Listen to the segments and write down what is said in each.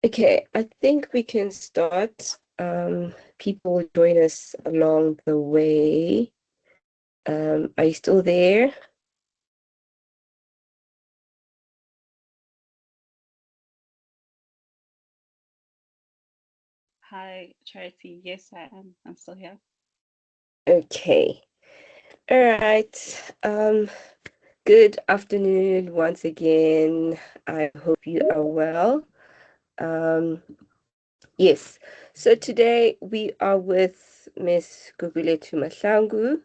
Okay, I think we can start. People will join us along the way. Are you still there? Hi, Charity. Yes, I am. I'm still here. Okay. All right. Good afternoon once again. I hope you are well. Um, yes. So today we are with Miss Gugulethu Mahlangu,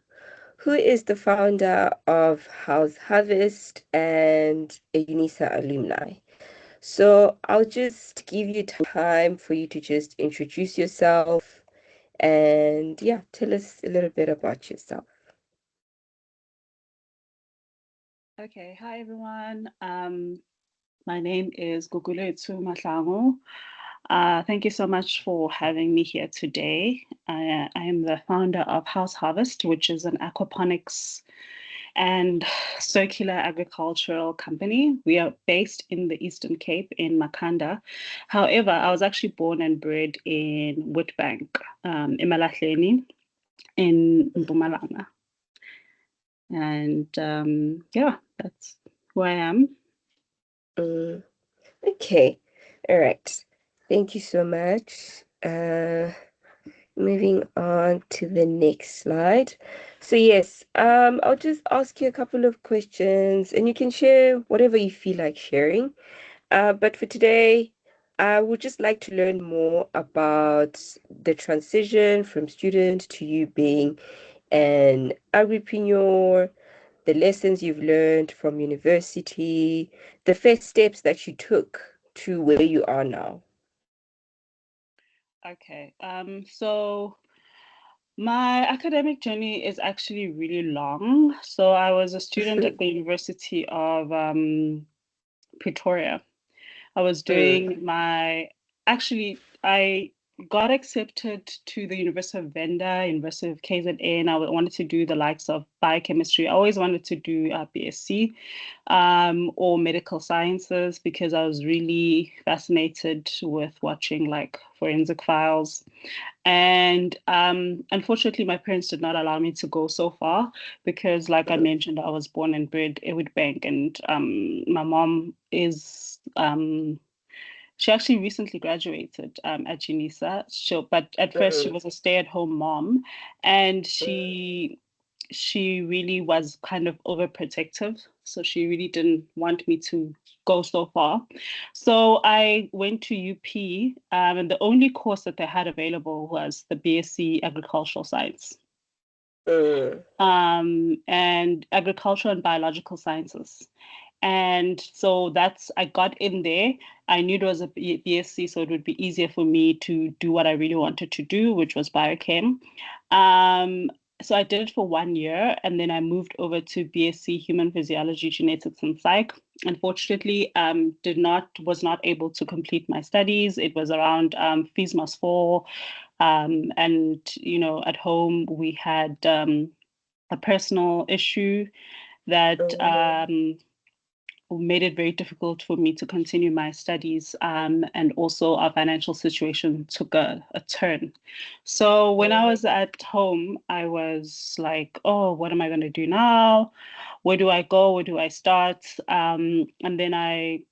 who is the founder of House Harvest and a UNISA alumni. So I'll just give you time for you to just introduce yourself and yeah, tell us a little bit about yourself. Okay. Hi, everyone. My name is Gugulethu Mahlangu. Thank you so much for having me here today. I am the founder of House Harvest, which is an aquaponics and circular agricultural company. We are based in the Eastern Cape in Makanda. However, I was actually born and bred in Witbank, Emalahleni, in Mpumalanga. And yeah, that's who I am. Mm, okay. All right. Thank you so much. Moving on to the next slide. So yes, I'll just ask you a couple of questions and you can share whatever you feel like sharing. But for today, I would just like to learn more about the transition from student to you being an agripreneur, the lessons you've learned from university, the first steps that you took to where you are now. Okay. So my academic journey is actually really long. So I was a student at the University of Pretoria. I was Mm, doing my, actually, I got accepted to the University of Venda, University of KZN. I wanted to do the likes of biochemistry. I always wanted to do BSc or medical sciences because I was really fascinated with watching like forensic files. And unfortunately, my parents did not allow me to go so far because, like I mm, mentioned, I was born and bred in Witbank, and my mom is she actually recently graduated at UNISA. But at first she mm, was a stay-at-home mom, and mm, she really was kind of overprotective. So she really didn't want me to go so far. So I went to UP, and the only course that they had available was the BSc Agricultural Science mm, and Agricultural and Biological Sciences. And so I got in there. I knew it was a BSc, so it would be easier for me to do what I really wanted to do, which was biochem. Um, so I did it for 1 year, and then I moved over to BSc Human Physiology, Genetics, and Psych. Unfortunately, was not able to complete my studies. It was around fees must fall, and at home we had a personal issue that mm, made it very difficult for me to continue my studies. And also, our financial situation took a turn. So, when I mm, was at home, I was like, oh, what am I going to do now? Where do I go? Where do I start? And then I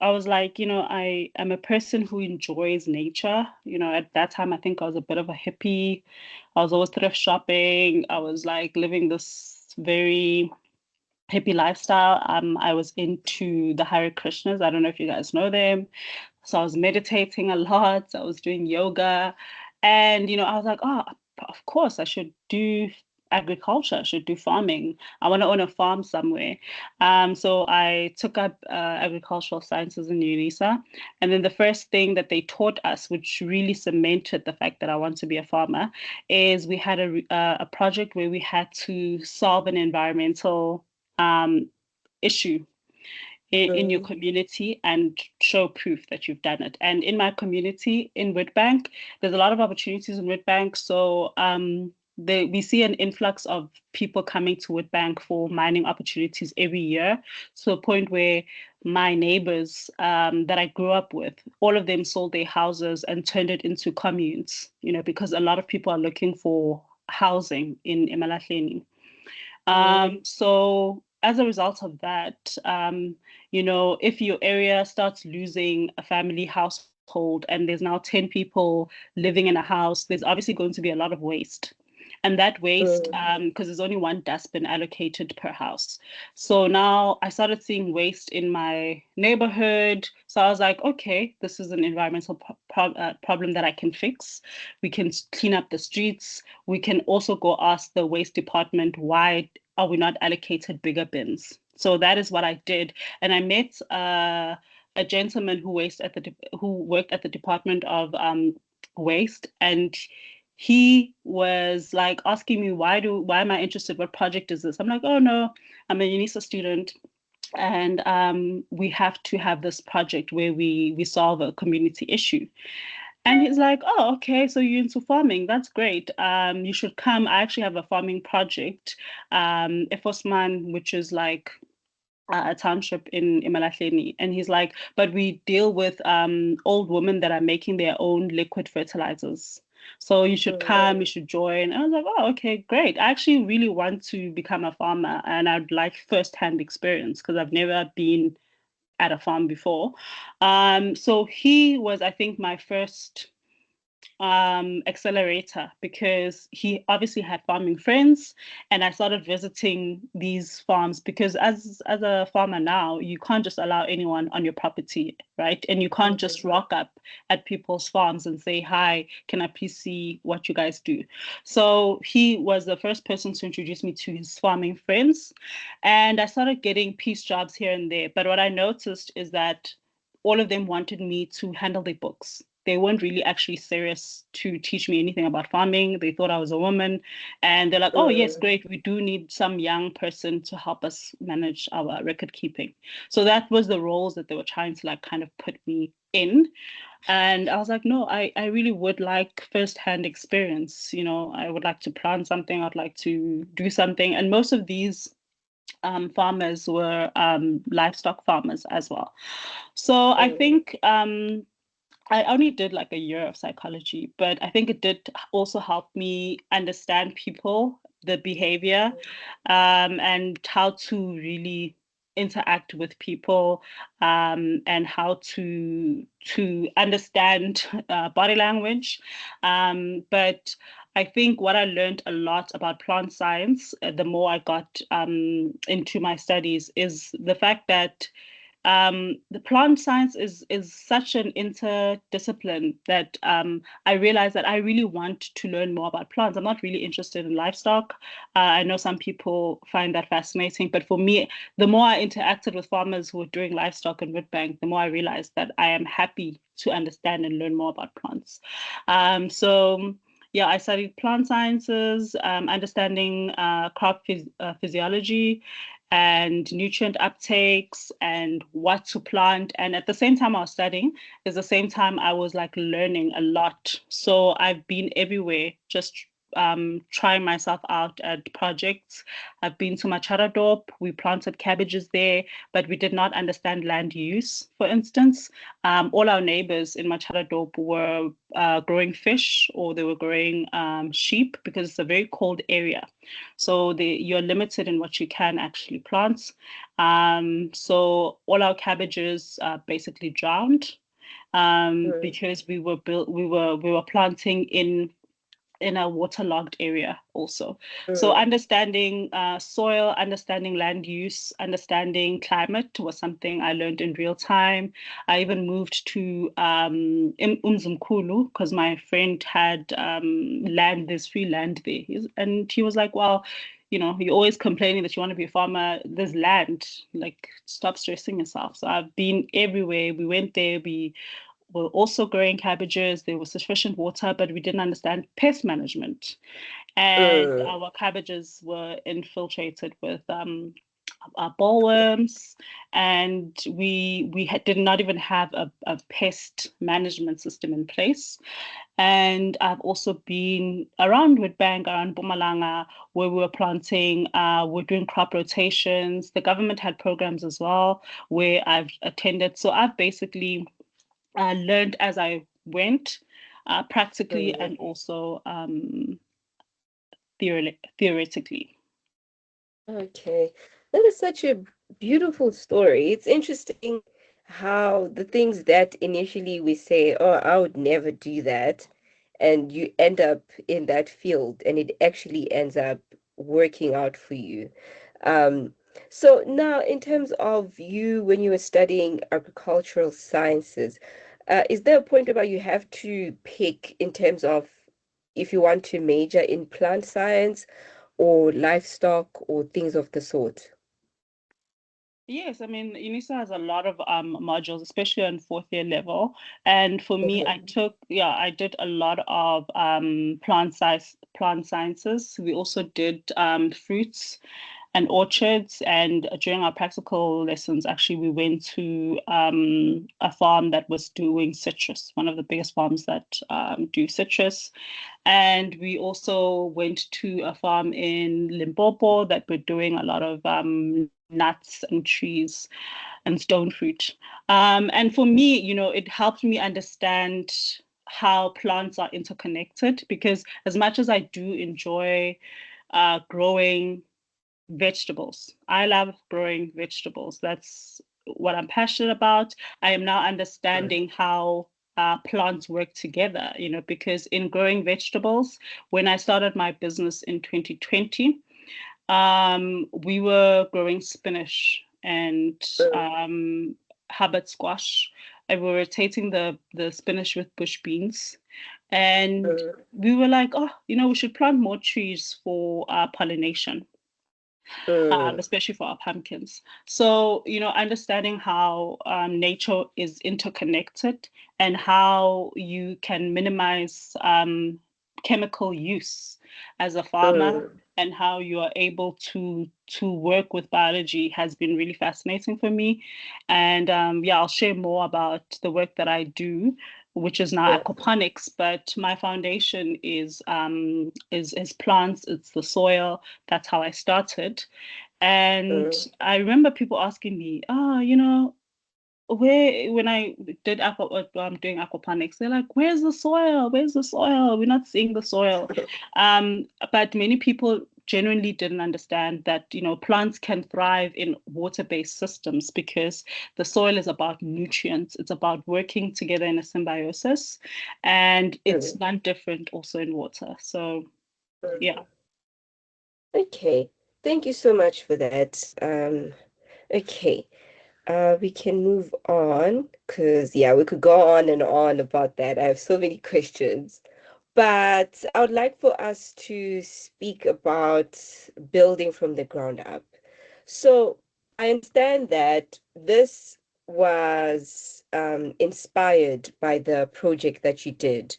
was like, I am a person who enjoys nature. At that time, I think I was a bit of a hippie. I was always thrift shopping. I was like living this very hippie lifestyle. I was into the Hare Krishnas. I don't know if you guys know them. So I was meditating a lot. I was doing yoga. And, I was like, oh, of course, I should do agriculture. I should do farming. I want to own a farm somewhere. So I took up agricultural sciences in UNISA. And then the first thing that they taught us, which really cemented the fact that I want to be a farmer, is we had a project where we had to solve an environmental um, issue in your mm, community and show proof that you've done it. And in my community in Witbank, there's a lot of opportunities in Witbank. So we see an influx of people coming to Woodbank for mining opportunities every year, to a point where my neighbors that I grew up with, all of them sold their houses and turned it into communes, because a lot of people are looking for housing in Emalahleni. So as a result of that, if your area starts losing a family household and there's now 10 people living in a house, there's obviously going to be a lot of waste. And that waste, because there's only one dustbin allocated per house. So now I started seeing waste in my neighborhood. So I was like, okay, this is an environmental problem that I can fix. We can clean up the streets. We can also go ask the waste department, why are we not allocated bigger bins? So that is what I did. And I met a gentleman who worked at the Department of Waste, and he was like asking me, why am I interested? What project is this? I'm like, oh no, I'm a UNISA student, and we have to have this project where we solve a community issue. And he's like, oh, okay, so you're into farming. That's great. You should come. I actually have a farming project, Efosman, which is like a township in Imalahleni. And he's like, but we deal with old women that are making their own liquid fertilizers. So you should come, you should join. And I was like, oh, okay, great. I actually really want to become a farmer, and I'd like first-hand experience because I've never been at a farm before. So he was, I think, my first accelerator, because he obviously had farming friends, and I started visiting these farms, because as a farmer now, you can't just allow anyone on your property, right? And you can't just rock up at people's farms and say, hi, can I please see what you guys do? So he was the first person to introduce me to his farming friends, and I started getting piece jobs here and there. But what I noticed is that all of them wanted me to handle their books. They weren't really actually serious to teach me anything about farming. They thought I was a woman. And they're like, oh, yes, great. We do need some young person to help us manage our record keeping. So that was the roles that they were trying to like kind of put me in. And I was like, no, I really would like firsthand experience. I would like to plant something. I'd like to do something. And most of these farmers were livestock farmers as well. So I think I only did like a year of psychology, but I think it did also help me understand people, the behavior, and how to really interact with people, and how to understand body language. But I think what I learned a lot about plant science, the more I got into my studies, is the fact that the plant science is such an interdiscipline that I realized that I really want to learn more about plants. I'm not really interested in livestock. I know some people find that fascinating, but for me, the more I interacted with farmers who were doing livestock in Woodbank, the more I realized that I am happy to understand and learn more about plants. So yeah, I studied plant sciences, understanding crop physiology and nutrient uptakes and what to plant. And at the same time I was studying, is the same time I was like learning a lot. So I've been everywhere, just trying myself out at projects. I've been to Macharadorp. We planted cabbages there, but we did not understand land use, for instance. All our neighbors in Macharadorp were growing fish, or they were growing sheep, because it's a very cold area. So you're limited in what you can actually plant. So all our cabbages basically drowned, because we were planting in a waterlogged area also. So understanding soil, understanding land use, understanding climate was something I learned in real time. I even moved to Umzimkulu because my friend had land, there's free land there. And he was like, well, you're always complaining that you want to be a farmer. There's land, like stop stressing yourself. So I've been everywhere. We went there, we were also growing cabbages. There was sufficient water, but we didn't understand pest management. And our cabbages were infiltrated with bollworms, and we did not even have a pest management system in place. And I've also been around Witbank, around Mpumalanga, where we were planting, we're doing crop rotations. The government had programs as well where I've attended. So I've basically learned as I went, practically Mm. and also theoretically. Okay, that is such a beautiful story. It's interesting how the things that initially we say, oh, I would never do that, and you end up in that field and it actually ends up working out for you. Um, so now in terms of you when you were studying agricultural sciences, is there a point about you have to pick in terms of if you want to major in plant science or livestock or things of the sort? Yes, I mean, UNISA has a lot of modules, especially on fourth year level. And for me, Mhm. I did a lot of plant sciences. We also did fruits and orchards. And during our practical lessons, actually, we went to a farm that was doing citrus, one of the biggest farms that do citrus. And we also went to a farm in Limpopo that were doing a lot of nuts and trees and stone fruit. And for me, it helped me understand how plants are interconnected, because as much as I do enjoy growing vegetables, I love growing vegetables. That's what I'm passionate about. I am now Mm. understanding how plants work together, because in growing vegetables, when I started my business in 2020, we were growing spinach and Mm. Hubbard squash, and we were rotating the spinach with bush beans. And Mm. we were like, oh, we should plant more trees for pollination, Mm. especially for our pumpkins. So, understanding how nature is interconnected and how you can minimize chemical use as a farmer, Mm. and how you are able to work with biology has been really fascinating for me. And yeah, I'll share more about the work that I do, which is now Yeah. aquaponics. But my foundation is plants. It's the soil. That's how I started. And Mm. I remember people asking me, where when I did doing aquaponics, they're like, "Where's the soil? Where's the soil? We're not seeing the soil." But many people genuinely didn't understand that plants can thrive in water-based systems, because the soil is about nutrients. It's about working together in a symbiosis, and it's Mm. none different also in water. So yeah. Mm. Okay. Thank you so much for that. Okay. We can move on because, yeah, we could go on and on about that. I have so many questions. But I would like for us to speak about building from the ground up. So I understand that this was inspired by the project that you did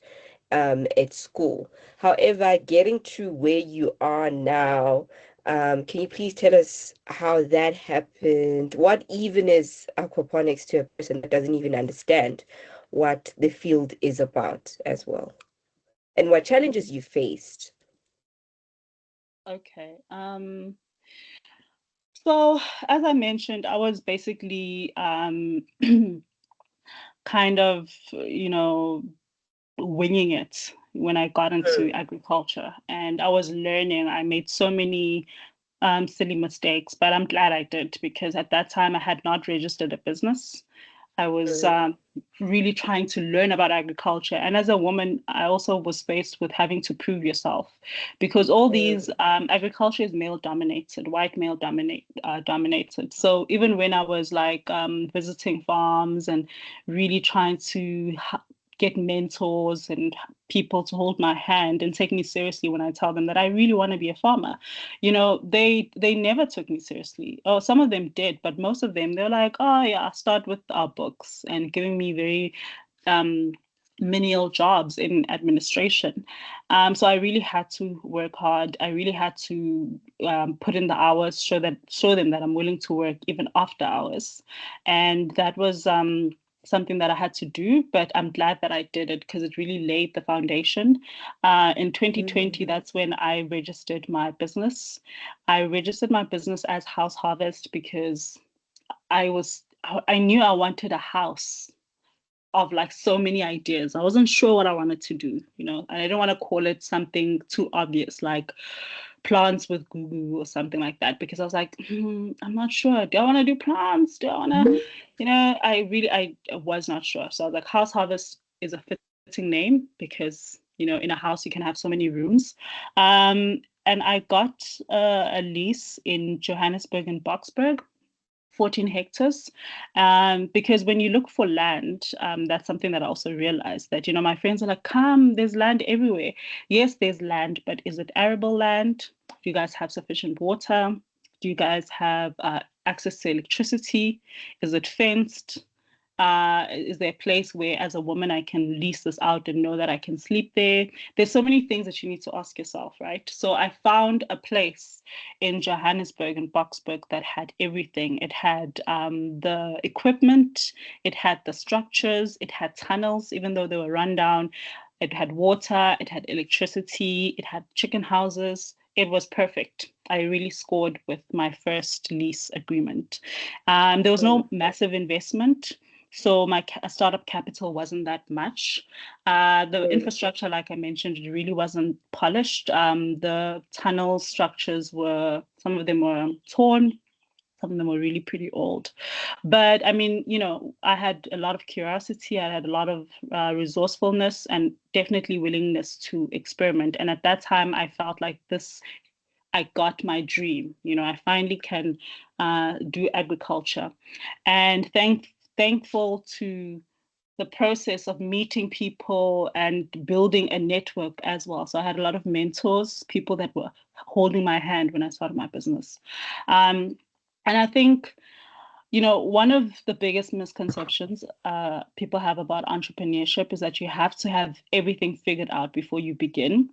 at school. However, getting to where you are now, can you please tell us how that happened? What even is aquaponics to a person that doesn't even understand what the field is about as well? And what challenges you faced? Okay. So as I mentioned, I was basically kind of, winging it when I got into Mm. agriculture, and I was learning. I made so many silly mistakes, but I'm glad I did, because at that time I had not registered a business. I was Mm. really trying to learn about agriculture. And as a woman, I also was faced with having to prove yourself, because all these Mm. agriculture is male dominated, white male dominated. So even when I was like visiting farms and really trying to get mentors and people to hold my hand and take me seriously when I tell them that I really want to be a farmer, they never took me seriously. Oh, some of them did, but most of them, they're like, oh yeah, start with our books, and giving me very um menial jobs in administration. So I really had to work hard. I really had to put in the hours, show them that I'm willing to work even after hours, and that was something that I had to do. But I'm glad that I did it because it really laid the foundation. In 2020, Mm. that's when I registered my business. I registered my business as House Harvest because I knew I wanted a house of like so many ideas. I wasn't sure what I wanted to do, and I didn't want to call it something too obvious like plants with Gugu or something like that because I was like, I'm not sure. Do I want to do plants? Do I want to, I was not sure. So I was like, House Harvest is a fitting name because, in a house you can have so many rooms. And I got a lease in Johannesburg and Boksburg. 14 hectares. Because when you look for land, that's something that I also realized that, my friends are like, come, there's land everywhere. Yes, there's land, but is it arable land? Do you guys have sufficient water? Do you guys have access to electricity? Is it fenced? Is there a place where, as a woman, I can lease this out and know that I can sleep there? There's so many things that you need to ask yourself, right? So I found a place in Johannesburg and Boksburg that had everything. It had the equipment, it had the structures, it had tunnels, even though they were run down. It had water, it had electricity, it had chicken houses. It was perfect. I really scored with my first lease agreement. There was Mm. no massive investment. So my startup capital wasn't that much. The Mm. infrastructure, like I mentioned, it really wasn't polished. The tunnel structures some of them were torn, some of them were really pretty old. But I mean, I had a lot of curiosity, I had a lot of resourcefulness, and definitely willingness to experiment. And at that time, I felt like I got my dream. I finally can do agriculture, and thankful to the process of meeting people and building a network as well. So I had a lot of mentors, people that were holding my hand when I started my business. And I think, one of the biggest misconceptions people have about entrepreneurship is that you have to have everything figured out before you begin.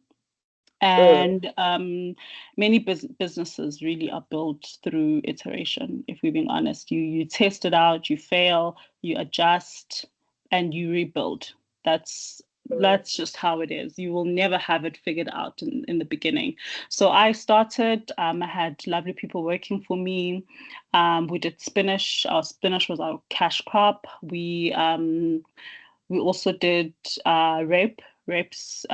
Mm. And many businesses really are built through iteration. If we're being honest, you test it out, you fail, you adjust, and you rebuild. That's Mm. that's just how it is. You will never have it figured out in the beginning. So I started. I had lovely people working for me. We did spinach. Our spinach was our cash crop. We also did rapes,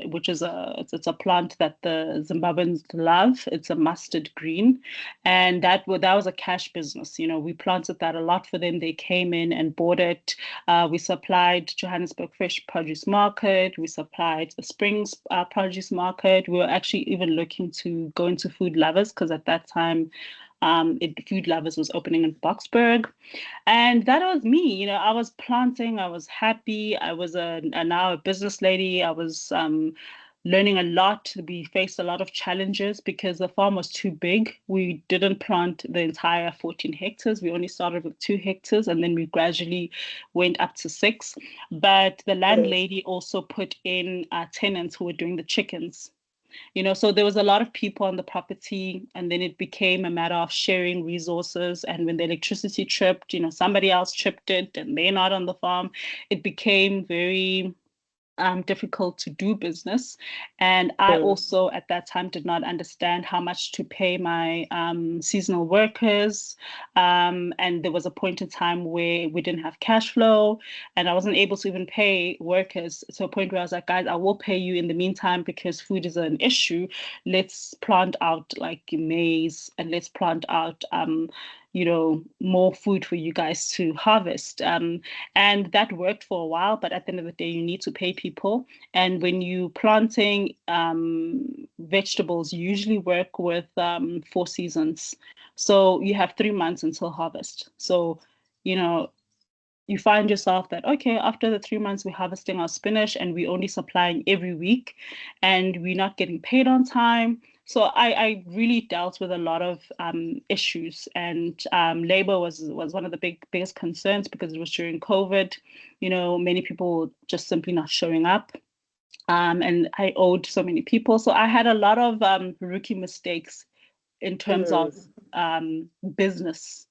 which is it's a plant that the Zimbabweans love. It's a mustard green, and that was a cash business. We planted that a lot for them. They came in and bought it. We supplied Johannesburg Fresh Produce Market. We supplied the Springs Produce Market. We were actually even looking to go into Food Lovers because at that time, Food Lovers was opening in Boksburg. And that was me. I was planting, I was happy. I was now a business lady. I was learning a lot. We faced a lot of challenges because the farm was too big. We didn't plant the entire 14 hectares. We only started with 2 hectares and then we gradually went up to 6. But the Mm. landlady also put in tenants who were doing the chickens. So there was a lot of people on the property, and then it became a matter of sharing resources. And when the electricity tripped, somebody else tripped it and they're not on the farm. It became very difficult to do business. And I Mm. also, at that time, did not understand how much to pay my seasonal workers. And there was a point in time where we didn't have cash flow and I wasn't able to even pay workers to a point where I was like, guys, I will pay you in the meantime because food is an issue. Let's plant out like maize and let's plant out, more food for you guys to harvest. And that worked for a while, but at the end of the day, you need to pay people. And when you planting vegetables, you usually work with 4 seasons. So you have 3 months until harvest. So, you know, you find yourself that, okay, after the 3 months, we're harvesting our spinach and we're only supplying every week and we're not getting paid on time. So I really dealt with a lot of issues, and labor was one of the biggest concerns because it was during COVID. You know, many people were just simply not showing up, and I owed so many people. So I had a lot of rookie mistakes in terms of business,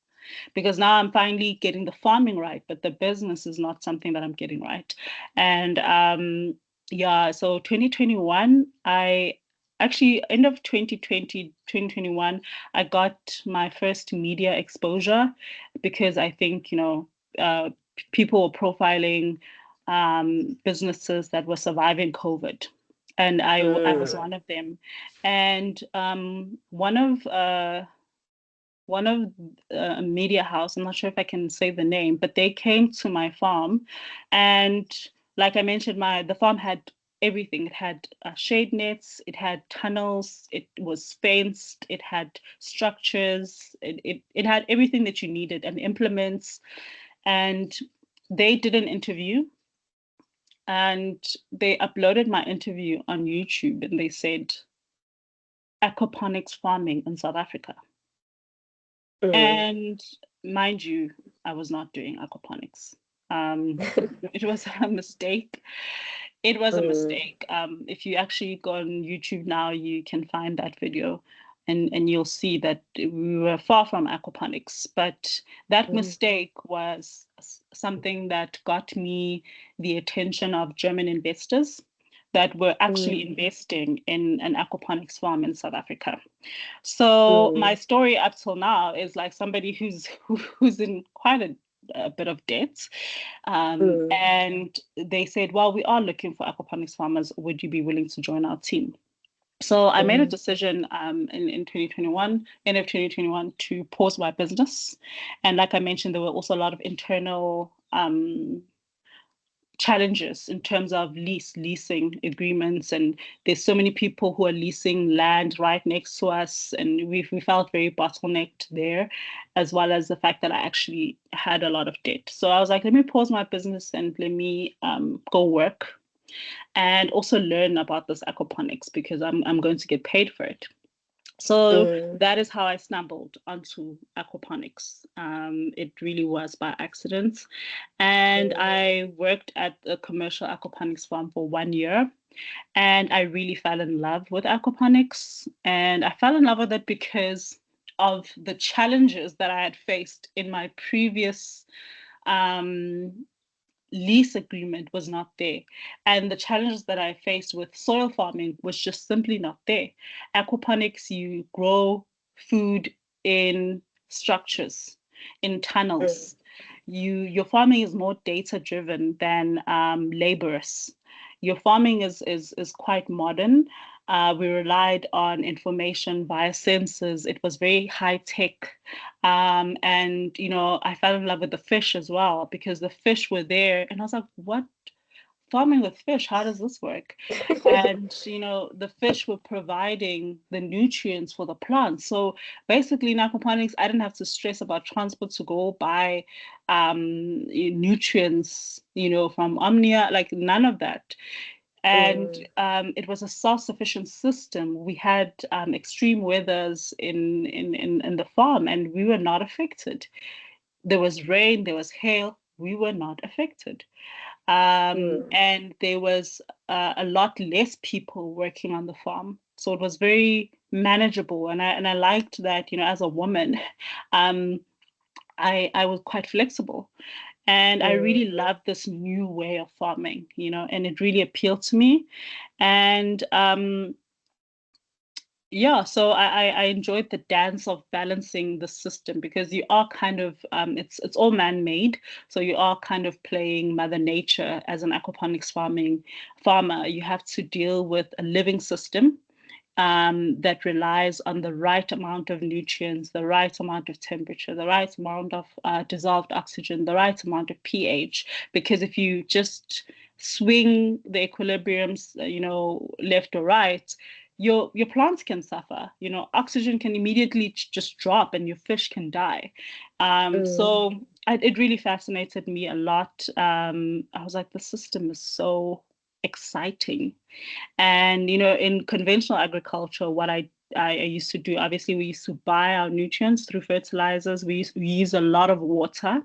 because now I'm finally getting the farming right, but the business is not something that I'm getting right. And yeah, so 2021, I actually, end of 2020, 2021, I got my first media exposure because I think, people were profiling businesses that were surviving COVID. And I was one of them. And one of a media house, I'm not sure if I can say the name, but they came to my farm, and like I mentioned, the farm had everything. It had shade nets, it had tunnels, it was fenced, it had structures, it had everything that you needed and implements. And they did an interview, and they uploaded my interview on YouTube, and they said aquaponics farming in South Africa. And mind you, I was not doing aquaponics. It was a mistake. It was a mistake. If you actually go on YouTube now, you can find that video, and you'll see that we were far from aquaponics. But that mistake was something that got me the attention of German investors that were actually investing in an aquaponics farm in South Africa. So my story up till now is like somebody who's in quite a bit of debt. And they said, well, we are looking for aquaponics farmers. Would you be willing to join our team? So I made a decision in 2021, end of 2021, to pause my business. And like I mentioned, there were also a lot of internal challenges in terms of leasing agreements, and there's so many people who are leasing land right next to us, and we felt very bottlenecked there, as well as the fact that I actually had a lot of debt. So I was like, let me pause my business and let me go work and also learn about this aquaponics, because I'm going to get paid for it. So that is how I stumbled onto aquaponics. It really was by accident. And I worked at a commercial aquaponics farm for 1 year. And I really fell in love with aquaponics. And I fell in love with it because of the challenges that I had faced in my previous lease agreement was not there. And the challenges that I faced with soil farming was just simply not there. Aquaponics, you grow food in structures, in tunnels. Your farming is more data driven than laborious. Your farming is quite modern. We relied on information via sensors. It was very high tech. And, I fell in love with the fish as well, because the fish were there. And I was like, what? Farming with fish, how does this work? And, the fish were providing the nutrients for the plants. So basically in aquaponics, I didn't have to stress about transport to go buy nutrients, from Omnia, like none of that. And it was a self-sufficient system. We had extreme weathers in the farm, and we were not affected. There was rain, there was hail, we were not affected. And there was a lot less people working on the farm, so it was very manageable. And I liked that, as a woman, I was quite flexible. And I really loved this new way of farming, and it really appealed to me. And yeah, so I enjoyed the dance of balancing the system, because you are kind of it's all man-made, so you are kind of playing Mother Nature as an aquaponics farmer. You have to deal with a living system that relies on the right amount of nutrients, the right amount of temperature, the right amount of dissolved oxygen, the right amount of pH. Because if you just swing the equilibriums, left or right, your plants can suffer. Oxygen can immediately just drop, and your fish can die. So it really fascinated me a lot. I was like, the system is so exciting. And in conventional agriculture, what I I used to do, obviously, we used to buy our nutrients through fertilizers. We use a lot of water.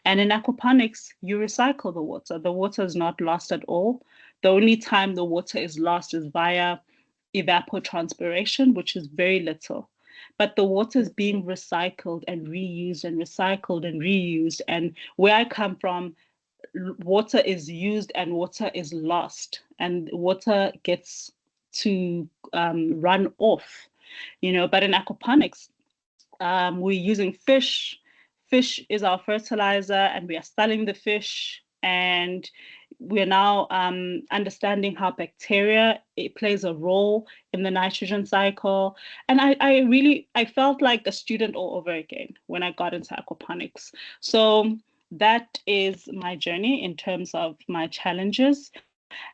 And in aquaponics, you recycle the water. The water is not lost at all. The only time the water is lost is via evapotranspiration, which is very little. But the water is being recycled and reused and recycled and reused. And where I come from, water is used and water is lost, and water gets to run off, But in aquaponics, we're using fish. Fish is our fertilizer, and we are selling the fish. And we are now understanding how bacteria it plays a role in the nitrogen cycle. And I felt like a student all over again when I got into aquaponics. So that is my journey in terms of my challenges.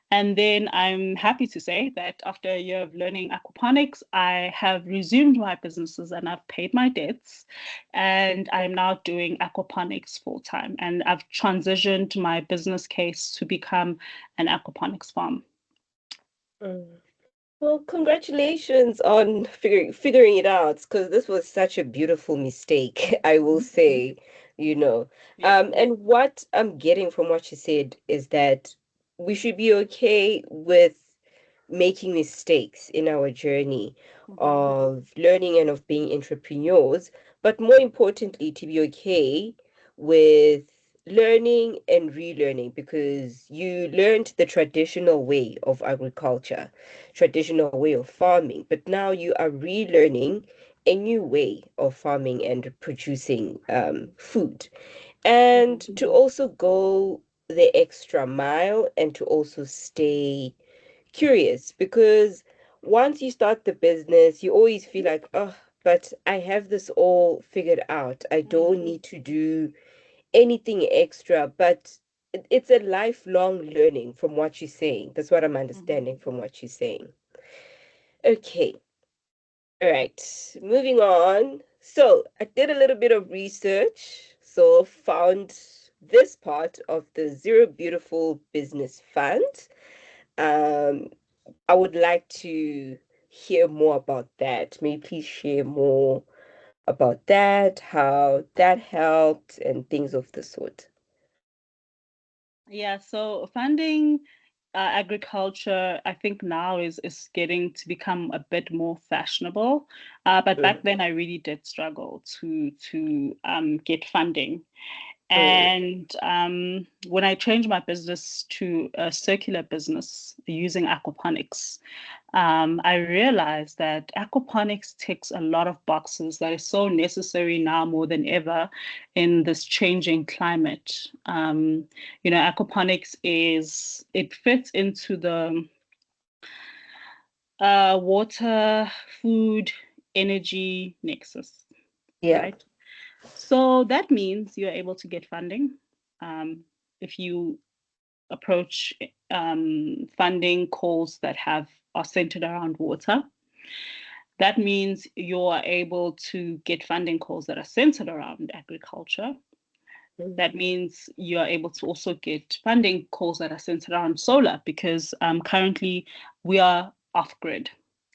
And then I'm happy to say that after a year of learning aquaponics, I have resumed my businesses and I've paid my debts. And I'm now doing aquaponics full time. And I've transitioned my business case to become an aquaponics farm. Well, congratulations on figuring it out, because this was such a beautiful mistake, I will say, you know. Yeah. And what I'm getting from what you said is that we should be okay with making mistakes in our journey Mm-hmm. of learning and of being entrepreneurs, but more importantly, to be okay with learning and relearning, because you learned the traditional way of agriculture, traditional way of farming, but now you are relearning a new way of farming and producing food. And Mm-hmm. to also go the extra mile and to also stay curious, because once you start the business, you always feel like, oh, but I have this all figured out. I don't Mm-hmm. need to do anything extra. But it's a lifelong learning from what you're saying. That's what I'm Mm-hmm. understanding from what you're saying. Okay. All right. Moving on. So I did a little bit of research. So found this part of the Zero Beautiful Business Fund. Um, I would like to hear more about that. May you please share more about that, how that helped, and things of the sort. Yeah, so funding agriculture, I think now is getting to become a bit more fashionable. But back Mm, then, I really did struggle to get funding. mm, And when I changed my business to a circular business using aquaponics, I realized that aquaponics ticks a lot of boxes that is so necessary now more than ever in this changing climate. Aquaponics it fits into the water, food, energy nexus, yeah. right? So that means you're able to get funding. If you approach funding calls that are centered around water, that means you're able to get funding calls that are centered around agriculture. Mm, That means you're able to also get funding calls that are centered around solar, because currently we are off grid.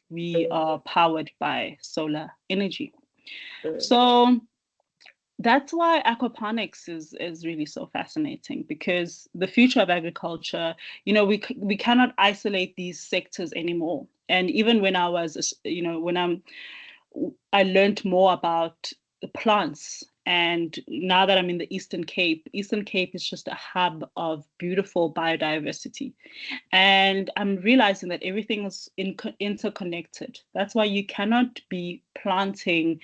We mm, are powered by solar energy. mm, So that's why aquaponics is really so fascinating, because the future of agriculture, we cannot isolate these sectors anymore. And even when I was, when I learned more about the plants. And now that I'm in the Eastern Cape is just a hub of beautiful biodiversity. And I'm realizing that everything is interconnected. That's why you cannot be planting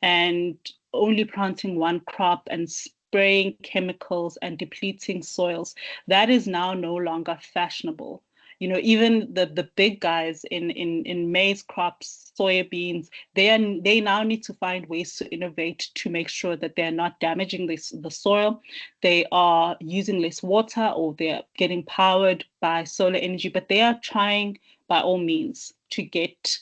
and only planting one crop and spraying chemicals and depleting soils. That is now no longer fashionable. Even the big guys in maize crops, soybeans, they now need to find ways to innovate to make sure that they're not damaging the soil, they are using less water, or they're getting powered by solar energy, but they are trying by all means to get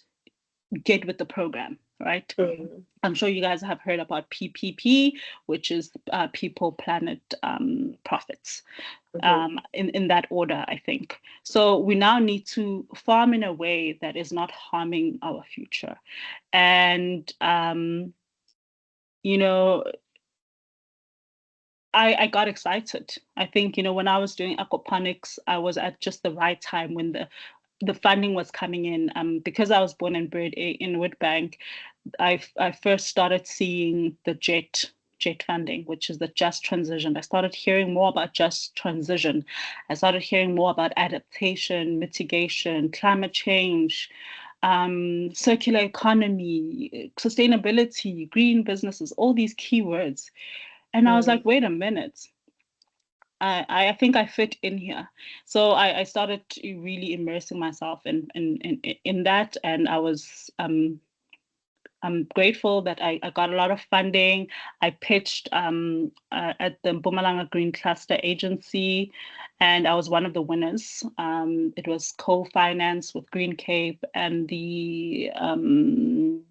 with the program, right? mm. I'm sure you guys have heard about PPP, which is People, Planet, Profits, in that order, I think. So we now need to farm in a way that is not harming our future. And, you know, I got excited. I think, when I was doing aquaponics, I was at just the right time when the funding was coming in. Because I was born and bred in Witbank, I first started seeing the JET funding, which is the just transition. I started hearing more about just transition. I started hearing more about adaptation, mitigation, climate change, circular economy, sustainability, green businesses, all these keywords. And I was like, wait a minute. I think I fit in here. So I started really immersing myself in that. And I'm grateful that I got a lot of funding. I pitched at the Mpumalanga Green Cluster Agency, and I was one of the winners. It was co-financed with Green Cape and the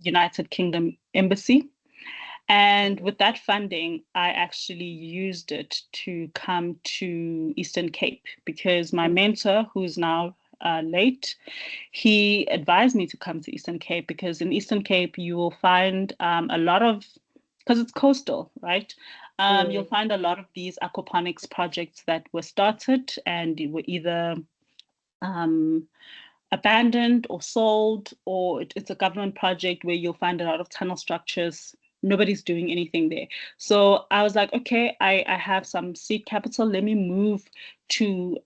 United Kingdom Embassy. And with that funding, I actually used it to come to Eastern Cape because my mentor, who's now late, he advised me to come to Eastern Cape because in Eastern Cape, you will find a lot of, because it's coastal, right? You'll find a lot of these aquaponics projects that were started and were either abandoned or sold, or it's a government project where you'll find a lot of tunnel structures. Nobody's doing anything there. So I was like, okay, I have some seed capital. Let me move to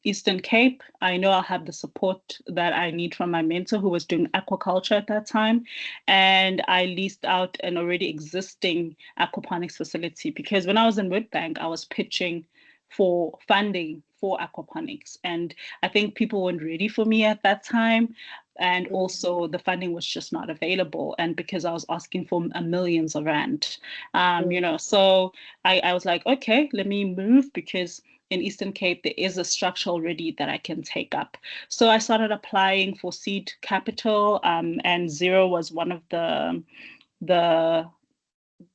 Eastern Cape. I know I'll have the support that I need from my mentor who was doing aquaculture at that time. And I leased out an already existing aquaponics facility because when I was in Witbank, I was pitching for funding for aquaponics. And I think people weren't ready for me at that time. And also the funding was just not available. And because I was asking for millions of rand, so I was like, okay, let me move because in Eastern Cape, there is a structure already that I can take up. So I started applying for seed capital, and Zero was one of the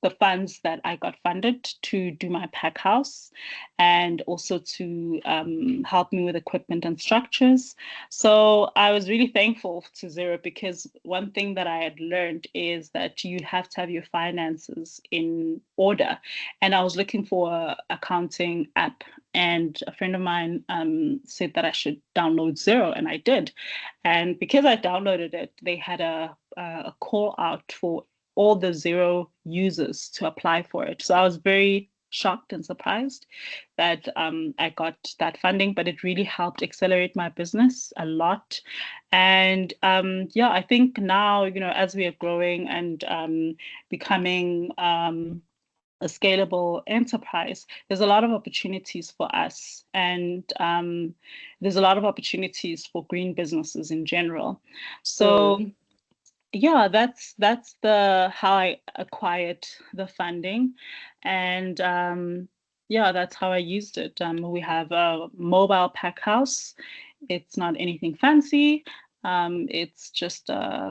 the funds that I got funded to do my pack house and also to help me with equipment and structures. So I was really thankful to Zero because one thing that I had learned is that you have to have your finances in order. And I was looking for an accounting app, and a friend of mine said that I should download Zero, and I did. And because I downloaded it, they had a call out for all the Zero users to apply for it. So I was very shocked and surprised that I got that funding, but it really helped accelerate my business a lot. And yeah, I think now, as we are growing and becoming a scalable enterprise, there's a lot of opportunities for us, and there's a lot of opportunities for green businesses in general. So yeah, that's the how I acquired the funding, and yeah, that's how I used it. We have a mobile pack house. It's not anything fancy. It's just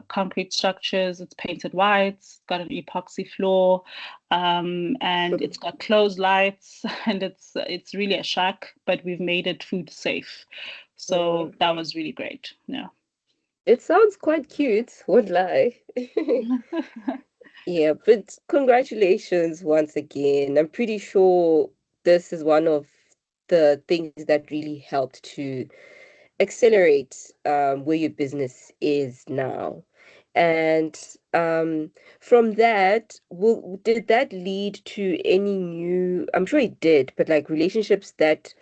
concrete structures. It's painted white. It's got an epoxy floor, and it's got closed lights. And it's really a shack, but we've made it food safe. So that was really great. Yeah. It sounds quite cute, won't lie. Yeah, but congratulations once again. I'm pretty sure this is one of the things that really helped to accelerate where your business is now. And from that, did that lead to any new, I'm sure it did, but like relationships that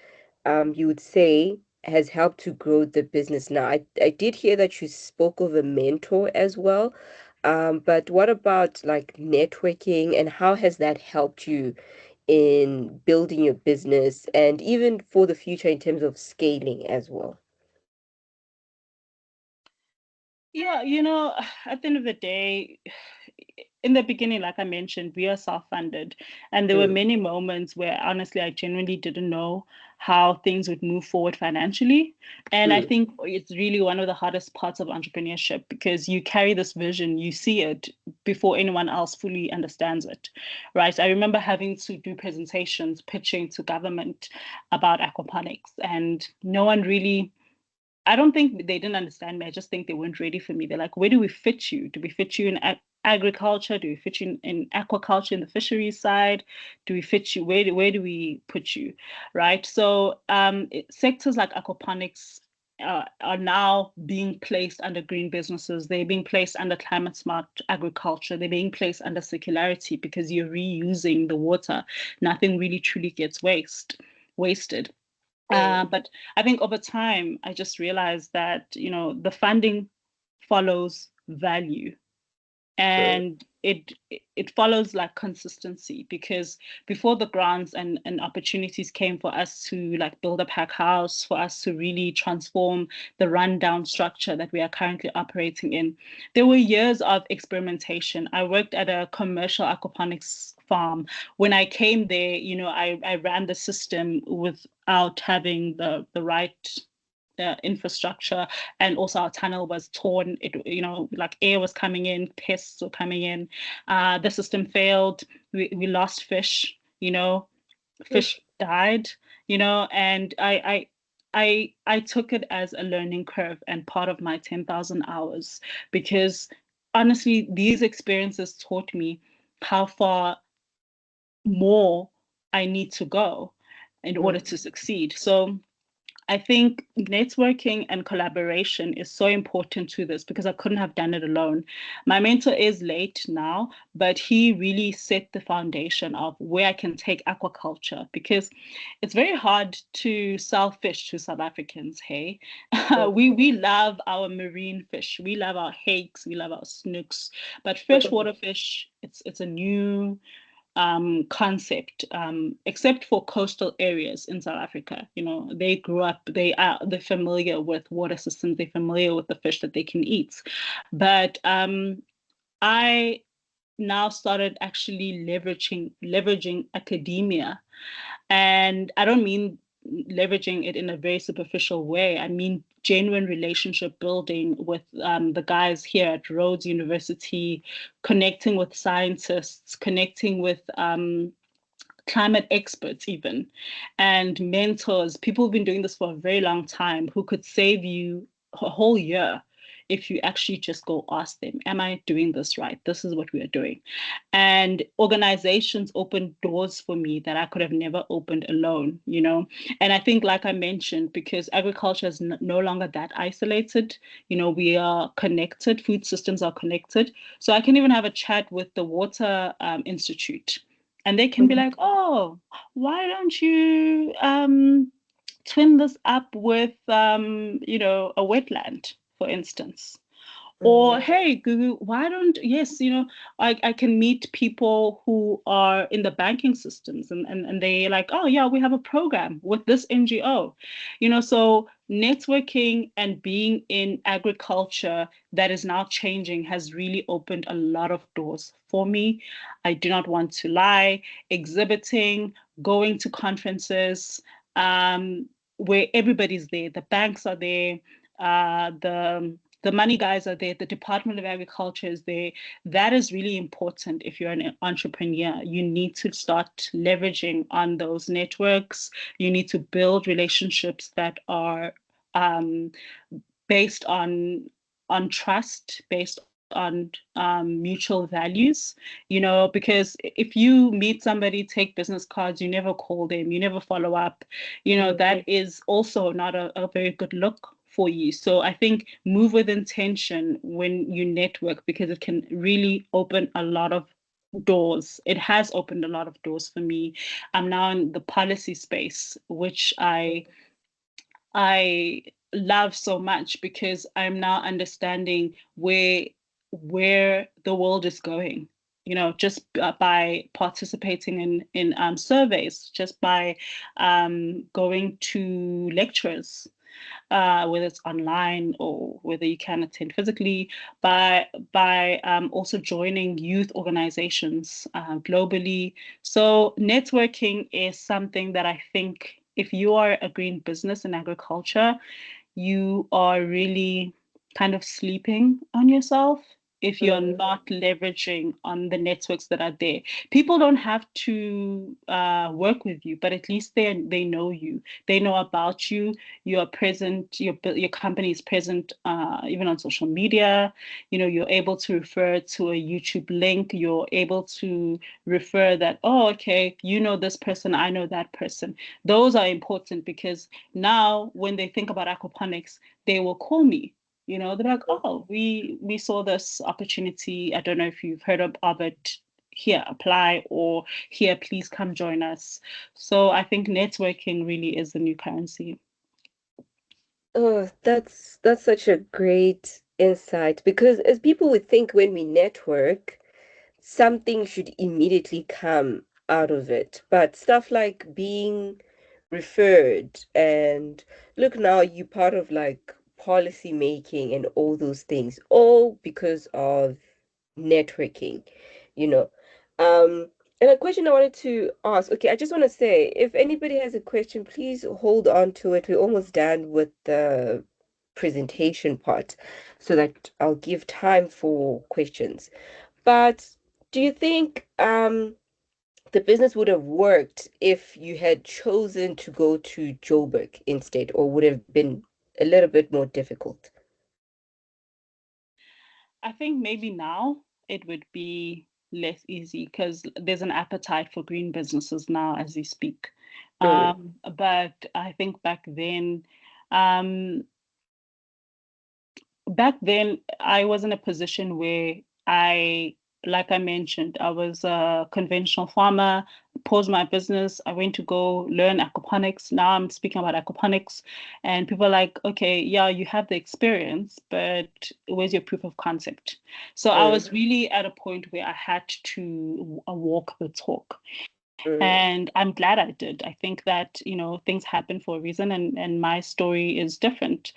you would say has helped to grow the business now? I did hear that you spoke of a mentor as well. But what about like networking and how has that helped you in building your business and even for the future in terms of scaling as well? Yeah, at the end of the day, in the beginning, like I mentioned, we are self-funded, and there were Mm, many moments where honestly I genuinely didn't know how things would move forward financially. And I mm, think it's really one of the hardest parts of entrepreneurship, because you carry this vision, you see it before anyone else fully understands it, right? I remember having to do presentations pitching to government about aquaponics, and no one really, I don't think they didn't understand me. I just think they weren't ready for me. They're like, where do we fit you? Do we fit you in agriculture? Do we fit you in aquaculture, in the fisheries side? Do we fit you? Where do we put you? Right. So sectors like aquaponics are now being placed under green businesses. They're being placed under climate smart agriculture. They're being placed under circularity, because you're reusing the water. Nothing really truly gets wasted. mm, But I think over time, I just realized that, the funding follows value, mm, and it follows like consistency, because before the grants and opportunities came for us to like build a pack house, for us to really transform the rundown structure that we are currently operating in, there were years of experimentation. I worked at a commercial aquaponics farm. When I came there, I ran the system without having the right infrastructure, and also our tunnel was torn. Like air was coming in, pests were coming in. The system failed. We lost fish. mm, Fish died. And I took it as a learning curve and part of my 10,000 hours, because honestly, these experiences taught me how far more I need to go in order mm, to succeed. So I think networking and collaboration is so important to this, because I couldn't have done it alone. My mentor is late now, but he really set the foundation of where I can take aquaculture, because it's very hard to sell fish to South Africans. Hey, mm, we love our marine fish, we love our hakes, we love our snooks, but freshwater fish, it's a new concept, except for coastal areas in South Africa. They grew up, they're familiar with water systems, they're familiar with the fish that they can eat. But I now started actually leveraging academia, and I don't mean leveraging it in a very superficial way. I mean genuine relationship building with the guys here at Rhodes University, connecting with scientists, connecting with climate experts even, and mentors, people who've been doing this for a very long time, who could save you a whole year if you actually just go ask them, am I doing this right? This is what we are doing. And organizations opened doors for me that I could have never opened alone. And I think, like I mentioned, because agriculture is no longer that isolated, we are connected, food systems are connected. So I can even have a chat with the Water Institute, and they can be mm, like, oh, why don't you twin this up with a wetland, for instance? Or, mm, hey, Gugu, why don't, yes, I can meet people who are in the banking systems, and they're like, oh, yeah, we have a program with this NGO. So networking and being in agriculture that is now changing has really opened a lot of doors for me. I do not want to lie. Exhibiting, going to conferences, where everybody's there, the banks are there, the money guys are there, the Department of Agriculture is there. That is really important. If you're an entrepreneur, you need to start leveraging on those networks. You need to build relationships that are based on trust, based on mutual values, because if you meet somebody, take business cards, you never call them, you never follow up, mm, that is also not a very good look for you. So I think move with intention when you network, because it can really open a lot of doors. It has opened a lot of doors for me. I'm now in the policy space, which I love so much, because I'm now understanding where the world is going. Just by participating in surveys, just by going to lectures. whether it's online or whether you can attend physically, by also joining youth organizations globally. So networking is something that I think if you are a green business in agriculture, you are really kind of sleeping on yourself if you're Mm, not leveraging on the networks that are there. People don't have to work with you, but at least they know you. They know about you. You are present. Your company is present even on social media. You know, you're able to refer to a YouTube link. You're able to refer that, oh, okay, you know this person, I know that person. Those are important because now when they think about aquaponics, they will call me. You know, they're like, oh, we saw this opportunity. I don't know if you've heard of it. Here, apply, or here, please come join us. So I think networking really is the new currency. oh, that's such a great insight because as people would think when we network, something should immediately come out of it. But stuff like being referred and look now you part of like policy making and all those things, all because of networking, you know. Um, and a question I wanted to ask, okay, I just want to say, if anybody has a question, please hold on to it. We're almost done with the presentation part so that I'll give time for questions. But do you think the business would have worked if you had chosen to go to Joburg instead, or would have been a little bit more difficult? I think maybe now it would be less easy because there's an appetite for green businesses now as we speak. Mm, But I think um, back then I was in a position where like I mentioned, I was a conventional farmer, paused my business. I went to go learn aquaponics. Now I'm speaking about aquaponics, and people are like, okay, yeah, you have the experience, but where's your proof of concept? So I was mm, really at a point where I had to walk the talk. mm, And I'm glad I did. I think that, you know, things happen for a reason, and my story is different.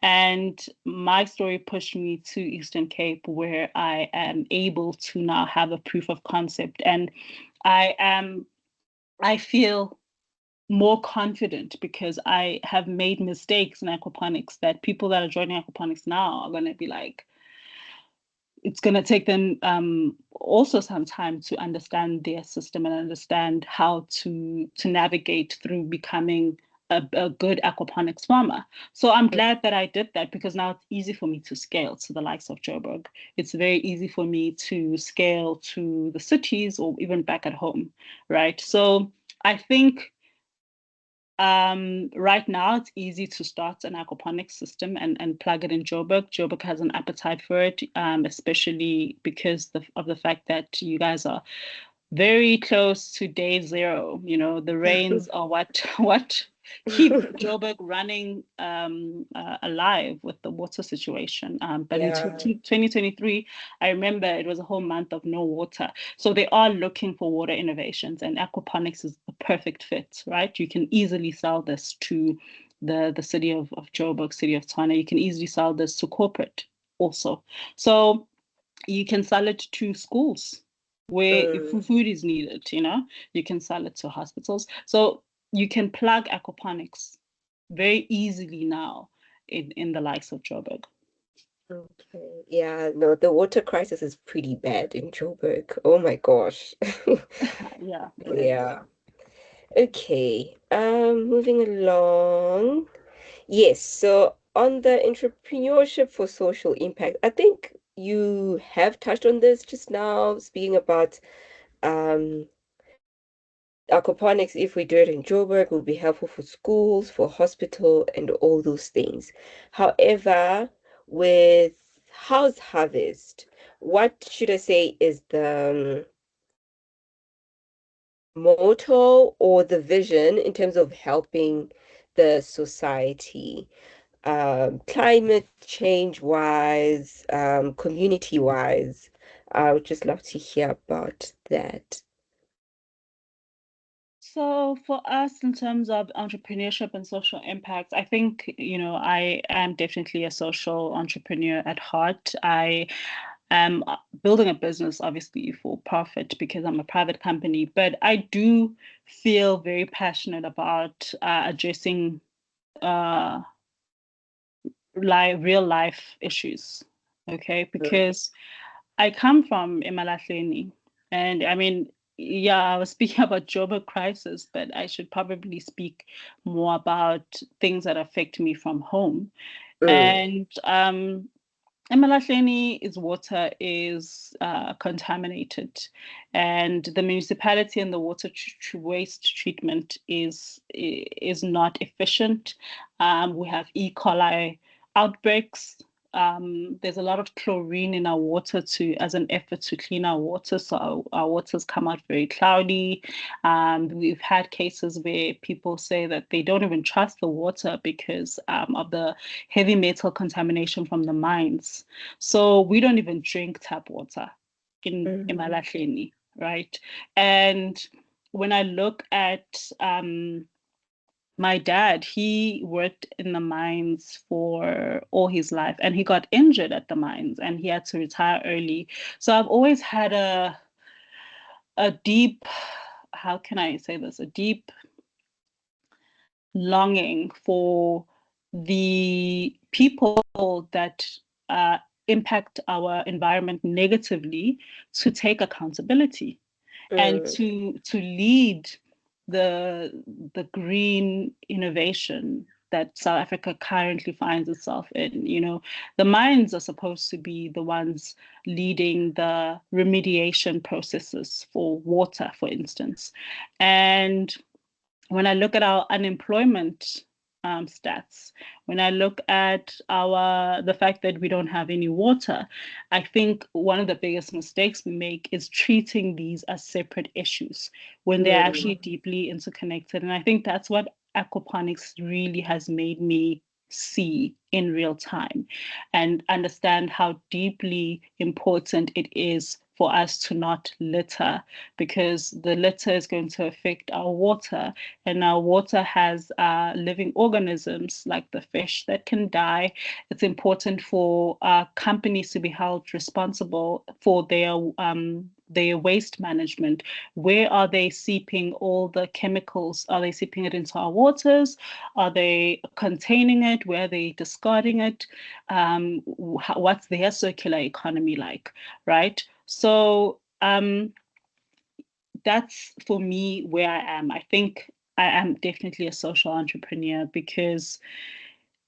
And my story pushed me to Eastern Cape, where I am able to now have a proof of concept. And I am, I feel more confident because I have made mistakes in aquaponics that people that are joining aquaponics now are going to be like, it's going to take them also some time to understand their system and understand how to navigate through becoming a good aquaponics farmer. So I'm glad that I did that because now it's easy for me to scale to the likes of Joburg. It's very easy for me to scale to the cities or even back at home, right? So I think right now, it's easy to start an aquaponics system and plug it in Joburg. Joburg has an appetite for it, especially because of the fact that you guys are very close to day zero. You know, the rains are what what keep Joburg running alive with the water situation. But in yeah. 2023, I remember it was a whole month of no water. So they are looking for water innovations, and aquaponics is the perfect fit, right? You can easily sell this to the city of Joburg, city of Tshwane. You can easily sell this to corporate also. So you can sell it to schools where if Mm, food is needed, you know, you can sell it to hospitals. So you can plug aquaponics very easily now in the likes of Joburg. okay. Yeah, no, the water crisis is pretty bad in Joburg. Oh my gosh. Yeah, it is. Yeah. Okay. Moving along. Yes, so on the entrepreneurship for social impact, I think you have touched on this just now, speaking about um aquaponics, if we do it in Joburg, will be helpful for schools, for hospital, and all those things. However, with House Harvest, what should I say is the motto or the vision in terms of helping the society, climate change wise, community wise? I would just love to hear about that. So for us, in terms of entrepreneurship and social impact, I think, I am definitely a social entrepreneur at heart. I am building a business, obviously, for profit because I'm a private company, but I do feel very passionate about addressing uh, real life issues. Okay, Mm, because I come from Emalahleni, and I mean, yeah, I was speaking about Joburg crisis, but I should probably speak more about things that affect me from home. mm, And Emalahleni's water is contaminated, and the municipality and the water waste treatment is not efficient. We have E. coli outbreaks. There's a lot of chlorine in our water to as an effort to clean our water, so our waters come out very cloudy. We've had cases where people say that they don't even trust the water because of the heavy metal contamination from the mines. So we don't even drink tap water in mm, Emalahleni, right? And when I look at my dad, he worked in the mines for all his life and he got injured at the mines and he had to retire early. So I've always had a deep, how can I say this, a deep longing for the people that impact our environment negatively to take accountability and mm, to lead the the green innovation that South Africa currently finds itself in. The mines are supposed to be the ones leading the remediation processes for water, for instance. And when I look at our unemployment stats, when I look at the fact that we don't have any water, I think one of the biggest mistakes we make is treating these as separate issues when they're actually mm, deeply interconnected. And I think that's what aquaponics really has made me see in real time and understand how deeply important it is for us to not litter because the litter is going to affect our water and our water has living organisms like the fish that can die. It's important for companies to be held responsible for their waste management. Where are they seeping all the chemicals? Are they seeping it into our waters? Are they containing it? Where are they discarding it? What's their circular economy like, right? So that's for me where I am. I think I am definitely a social entrepreneur because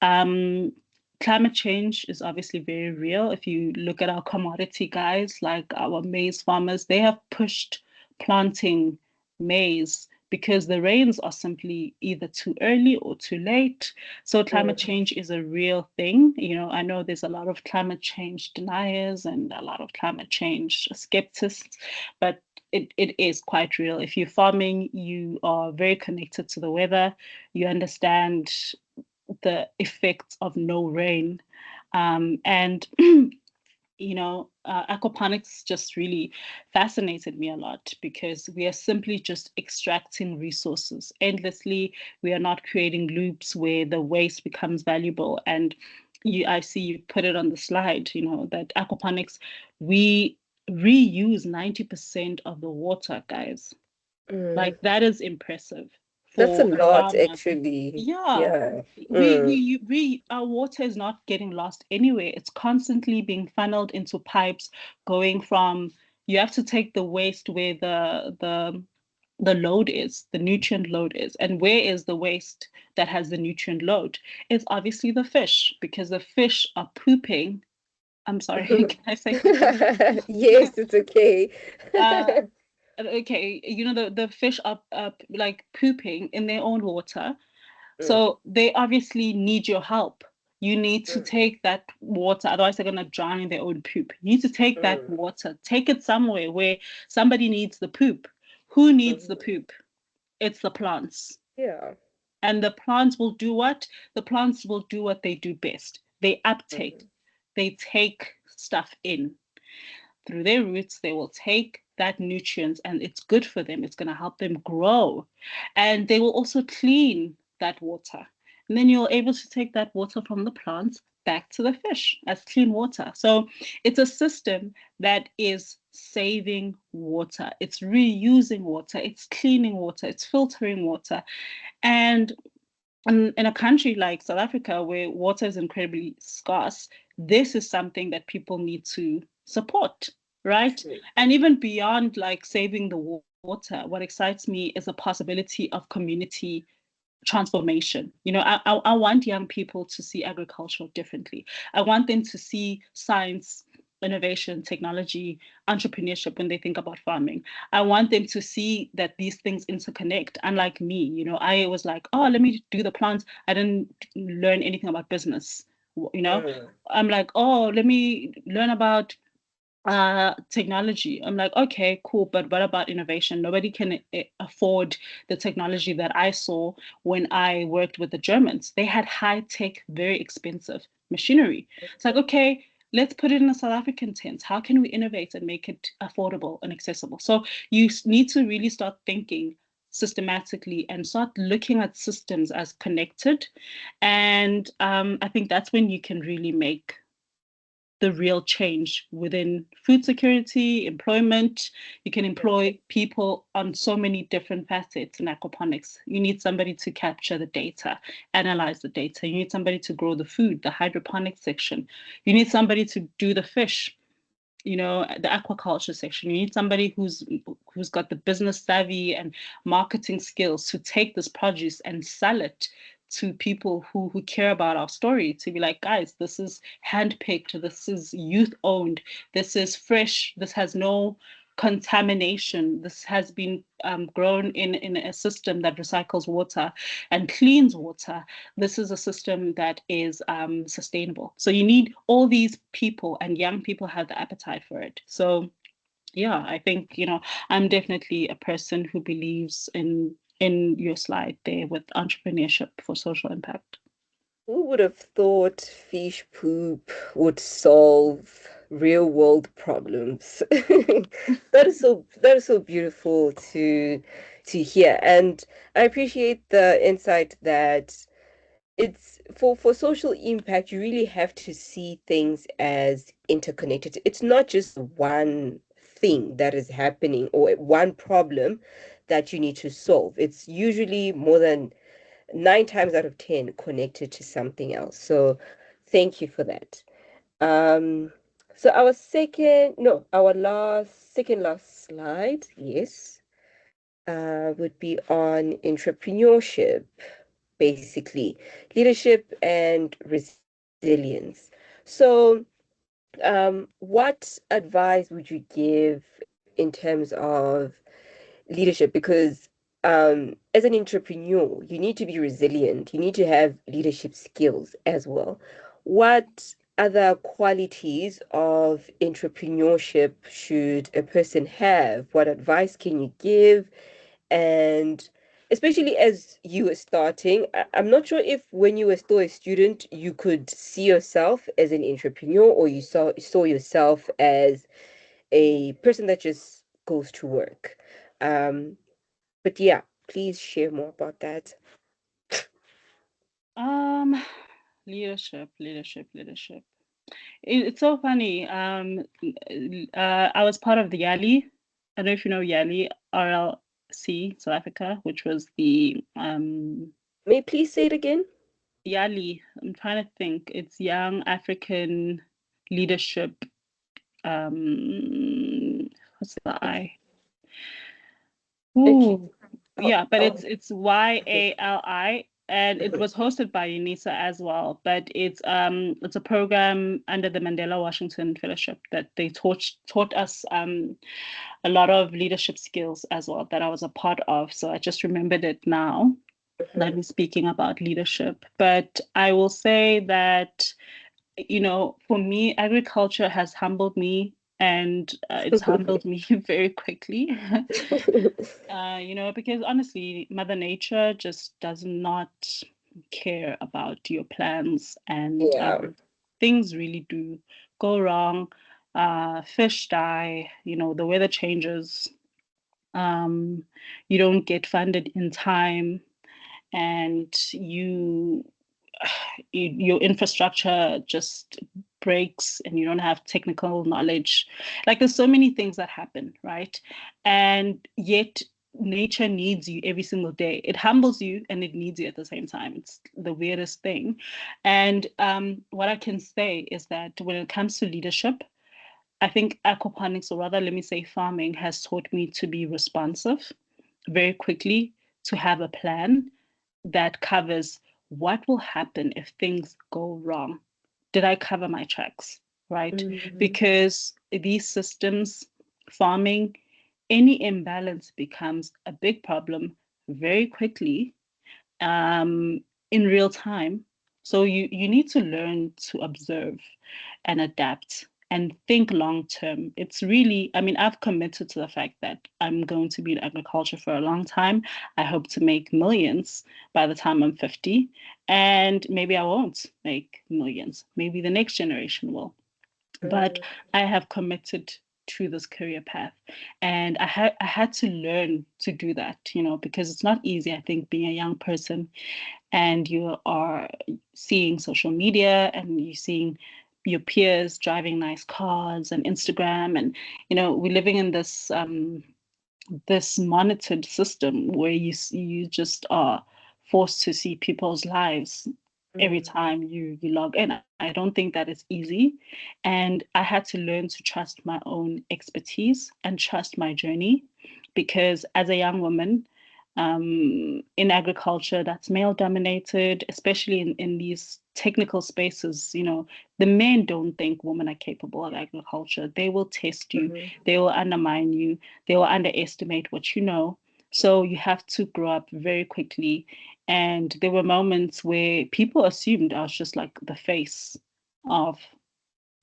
um, climate change is obviously very real. If you look at our commodity guys, like our maize farmers, they have pushed planting maize because the rains are simply either too early or too late. So climate mm, change is a real thing. I know there's a lot of climate change deniers and a lot of climate change skeptics, but it is quite real. If you're farming, you are very connected to the weather. You understand the effects of no rain. And aquaponics just really fascinated me a lot because we are simply just extracting resources endlessly. We are not creating loops where the waste becomes valuable. And I see you put it on the slide, that aquaponics, we reuse 90% of the water, guys. mm. Like that is impressive That's a for a lot, farmer. actually. Yeah, Yeah. Mm, we our water is not getting lost anywhere. It's constantly being funneled into pipes, going from you have to take the waste where the load is, the nutrient load is. And where is the waste that has the nutrient load? It's obviously the fish, because the fish are pooping. I'm sorry, can I say pooping? yes, it's okay. Uh, okay, the fish are like pooping in their own water, Mm, so they obviously need your help. You need to mm, take that water, otherwise they're gonna drown in their own poop. You need to take that mm. water, take it somewhere where somebody needs the poop. Who needs the Mhm. poop? It's the plants. Yeah. And the plants will do what? The plants will do what they do best. They uptake. Mhm. They take stuff in through their roots. They will take that nutrients and it's good for them. It's going to help them grow. And they will also clean that water. And then you're able to take that water from the plants back to the fish as clean water. So it's a system that is saving water, it's reusing water, it's cleaning water, it's filtering water. And in a country like South Africa, where water is incredibly scarce, this is something that people need to support, right? And even beyond like saving the water, what excites me is the possibility of community transformation. I want young people to see agriculture differently. I want them to see science, innovation, technology, entrepreneurship when they think about farming. I want them to see that these things interconnect. Unlike me, I was like, oh, let me do the plants. I didn't learn anything about business. I'm like, oh, let me learn about technology. I'm like, okay, cool, but what about innovation? Nobody can afford the technology that I saw when I worked with the Germans. They had high tech, very expensive machinery. It's like, okay, let's put it in a South African tent. How can we innovate and make it affordable and accessible? So you need to really start thinking systematically and start looking at systems as connected. And I think that's when you can really make the real change within food security, employment. You can employ people on so many different facets in aquaponics. You need somebody to capture the data, analyze the data. You need somebody to grow the food, the hydroponics section. You need somebody to do the fish, the aquaculture section. You need somebody who's got the business savvy and marketing skills to take this produce and sell it to people who care about our story, to be like, guys, this is handpicked, this is youth owned, this is fresh, this has no contamination, this has been grown in a system that recycles water and cleans water. This is a system that is sustainable. So you need all these people, and young people have the appetite for it. So yeah, I think, I'm definitely a person who believes in your slide there with entrepreneurship for social impact. Who would have thought fish poop would solve real world problems? That is so beautiful to hear. And I appreciate the insight that it's for social impact, you really have to see things as interconnected. It's not just one thing that is happening or one problem that you need to solve. It's usually more than 9 times out of 10 connected to something else. So thank you for that. Um, so our second last slide, yes, would be on entrepreneurship, basically leadership and resilience. So, what advice would you give in terms of leadership? Because as an entrepreneur, you need to be resilient. You need to have leadership skills as well. What other qualities of entrepreneurship should a person have? What advice can you give? And especially as you were starting, I'm not sure if when you were still a student, you could see yourself as an entrepreneur or you saw yourself as a person that just goes to work. Um, but yeah, please share more about that. Um, leadership. It's so funny. I was part of the YALI. I don't know if you know YALI, RLC, South Africa, which was the May you please say it again? YALI. I'm trying to think. It's Young African Leadership. What's the I? Okay. Ooh, Oh, yeah, but oh, it's okay. YALI, and it was hosted by UNISA as well. But it's a program under the Mandela Washington Fellowship that they taught us a lot of leadership skills as well that I was a part of. So I just remembered it now that Mhm. we're speaking about leadership. But I will say that, for me, agriculture has humbled me, and it's humbled me very quickly. Because honestly, Mother Nature just does not care about your plans, and Yeah. things really do go wrong. fish die, the weather changes, um, you don't get funded in time, and your infrastructure just breaks and you don't have technical knowledge. Like there's so many things that happen, right? And yet nature needs you every single day. It humbles you and it needs you at the same time. It's the weirdest thing. And what I can say is that when it comes to leadership, I think aquaponics, or rather, let me say farming, has taught me to be responsive very quickly, to have a plan that covers what will happen if things go wrong. Did I cover my tracks? Right? Mm-hmm. Because these systems, farming, any imbalance becomes a big problem very quickly, um, in real time. So you need to learn to observe and adapt and think long term. It's really, I mean, I've committed to the fact that I'm going to be in agriculture for a long time. I hope to make millions by the time I'm 50. And maybe I won't make millions. Maybe the next generation will. But I have committed to this career path, and I had to learn to do that, because it's not easy. I think being a young person and you are seeing social media and you're seeing your peers driving nice cars and Instagram, and we're living in this monitored system where you just are forced to see people's lives every Mm-hmm. time you log in. I don't think that is easy, and I had to learn to trust my own expertise and trust my journey, because as a young woman, in agriculture that's male dominated, especially in these technical spaces, the men don't think women are capable of agriculture. They will test you, Mm-hmm. they will undermine you, they will underestimate what you know. So you have to grow up very quickly. And there were moments where people assumed I was just like the face of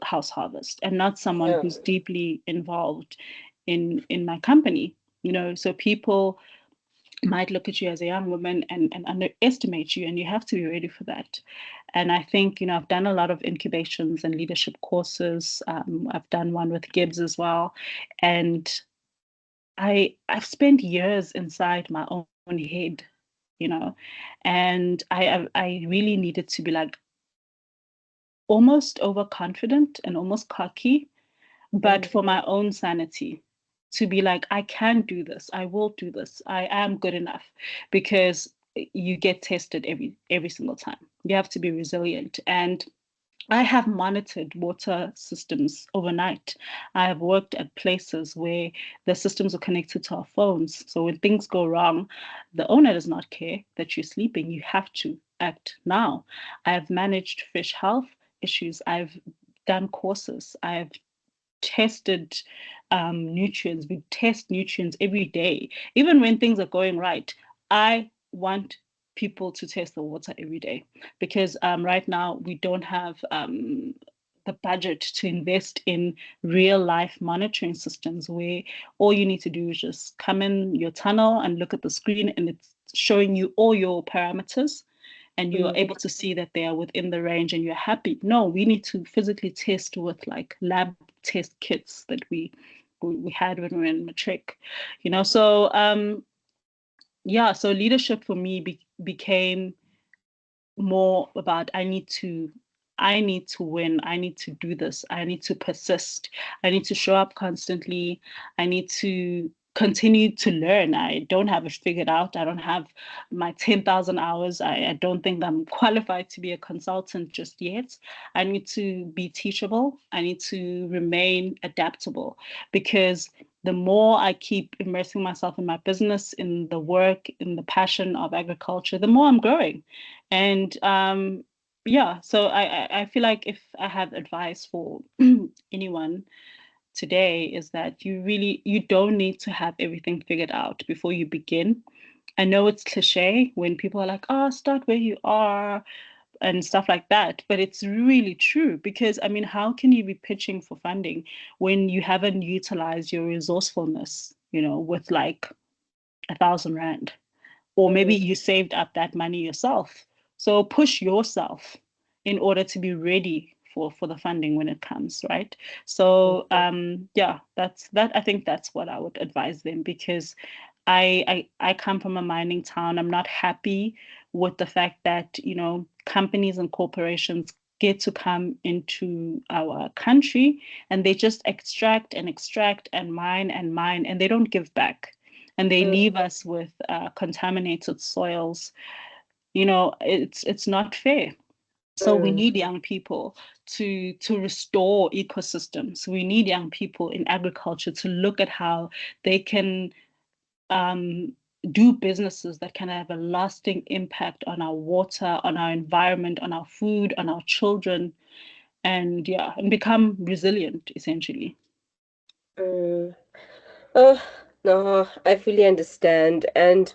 House Harvest and not someone Yeah. who's deeply involved in my company. So people might look at you as a young woman and underestimate you, and you have to be ready for that. And I think, I've done a lot of incubations and leadership courses. I've done one with Gibbs as well. And I've spent years inside my own head, you know, and I really needed to be like almost overconfident and almost cocky, but Mm-hmm. for my own sanity, to be like, I can do this, I will do this, I am good enough, because you get tested every single time. You have to be resilient. And I have monitored water systems overnight. I have worked at places where the systems are connected to our phones. So when things go wrong, the owner does not care that you're sleeping. You have to act now. I have managed fish health issues. I've done courses. I've tested nutrients. We test nutrients every day. Even when things are going right, I want people to test the water every day, because right now we don't have the budget to invest in real life monitoring systems where all you need to do is just come in your tunnel and look at the screen and it's showing you all your parameters and you're Mm-hmm. able to see that they are within the range and you're happy. No, we need to physically test with like lab test kits that we had when we were in matric, So yeah, so leadership for me became more about I need to win, I need to do this, I need to persist, I need to show up constantly, I need to continue to learn. I don't have it figured out. I don't have my 10,000 hours. I don't think I'm qualified to be a consultant just yet. I need to be teachable. I need to remain adaptable, because the more I keep immersing myself in my business, in the work, in the passion of agriculture, the more I'm growing. And yeah, so I feel like if I have advice for anyone today, is that you don't need to have everything figured out before you begin. I know it's cliche when people are like, oh, start where you are and stuff like that, but it's really true, because I mean, how can you be pitching for funding when you haven't utilized your resourcefulness, with like 1,000 rand? Or maybe you saved up that money yourself. So push yourself in order to be ready for the funding when it comes, right? So yeah, that's that. I think that's what I would advise them, because I come from a mining town. I'm not happy with the fact that, companies and corporations get to come into our country and they just extract and mine, and they don't give back, and they Mm, leave us with contaminated soils. It's not fair. So we mm, need young people to restore ecosystems. We need young people in agriculture to look at how they can um, do businesses that can have a lasting impact on our water, on our environment, on our food, on our children, and yeah, and become resilient essentially. mm. Oh, no, I fully understand. And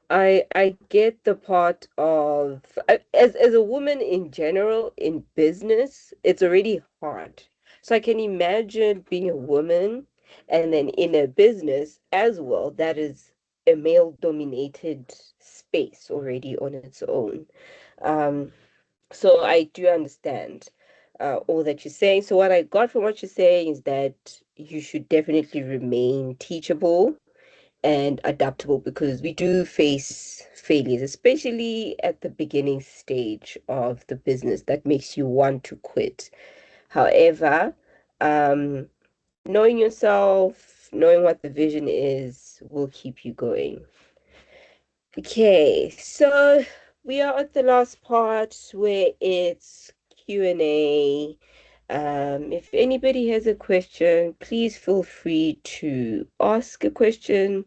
I get the part of as a woman in general in business, it's already hard. So I can imagine being a woman and then in a business as well that is a male dominated space already on its own. Um, so I do understand all that you're saying. So what I got from what you're saying is that you should definitely remain teachable and adaptable because we do face failures, especially at the beginning stage of the business that makes you want to quit. However, um, knowing yourself, knowing what the vision is, will keep you going. Okay, so we are at the last part where it's Q&A. If anybody has a question, please feel free to ask a question.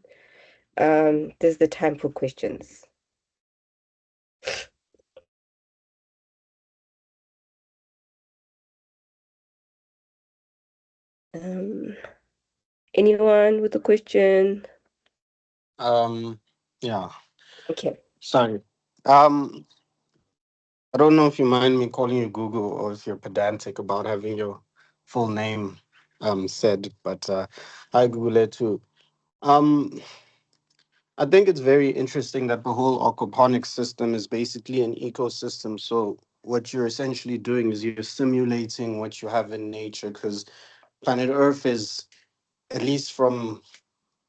There's the time for questions. Um, Anyone with a question? Um, yeah, Okay. sorry. Um, I don't know if you mind me calling you Google or if you're pedantic about having your full name said, but hi Gugulethu. Um, I think it's very interesting that the whole aquaponics system is basically an ecosystem. So what you're essentially doing is you're simulating what you have in nature, because planet Earth is, at least from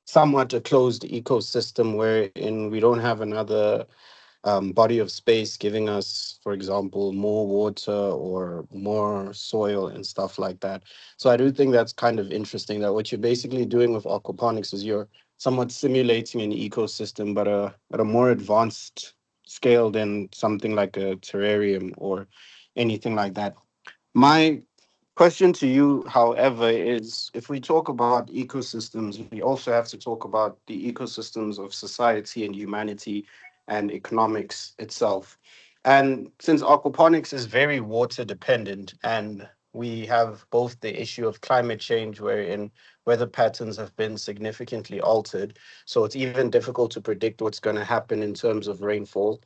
somewhat a closed ecosystem wherein we don't have another body of space giving us, for example, more water or more soil and stuff like that. So I do think that's kind of interesting that what you're basically doing with aquaponics is you're somewhat simulating an ecosystem, but at a more advanced scale than something like a terrarium or anything like that. My question to you, however, is if we talk about ecosystems, we also have to talk about the ecosystems of society and humanity and economics itself. And since aquaponics is very water dependent, and we have both the issue of climate change, wherein weather patterns have been significantly altered. So it's even difficult to predict what's going to happen in terms of rainfall.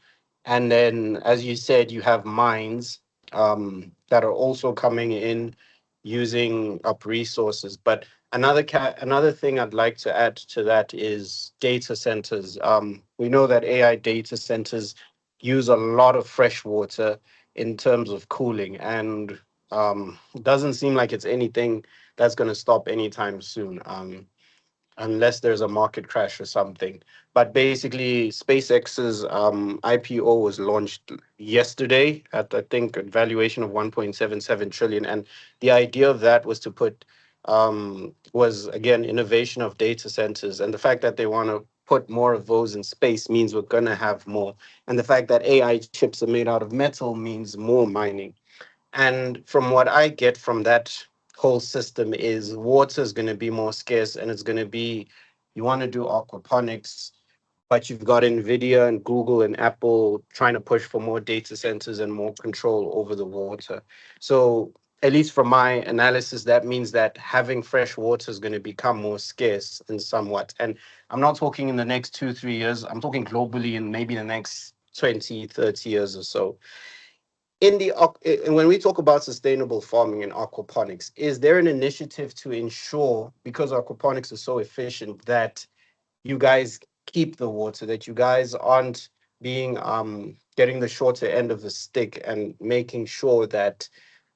And then, as you said, you have mines that are also coming in using up resources. But another thing I'd like to add to that is data centers. We know that AI data centers use a lot of fresh water in terms of cooling, and it doesn't seem like it's anything that's going to stop anytime soon. Unless there's a market crash or something. But basically, SpaceX's IPO was launched yesterday at, I think, a valuation of 1.77 trillion. And the idea of that was to was again, innovation of data centers. And the fact that they want to put more of those in space means we're going to have more. And the fact that AI chips are made out of metal means more mining. And from what I get from that whole system is water is going to be more scarce, and it's going to be, you want to do aquaponics, but you've got Nvidia and Google and Apple trying to push for more data centers and more control over the water. So at least from my analysis, that means that having fresh water is going to become more scarce and somewhat. And I'm not talking in the next 2, 3 years. I'm talking globally in maybe the next 20, 30 years or so. And when we talk about sustainable farming and aquaponics, is there an initiative to ensure, because aquaponics is so efficient, that you guys keep the water, that you guys aren't being getting the shorter end of the stick and making sure that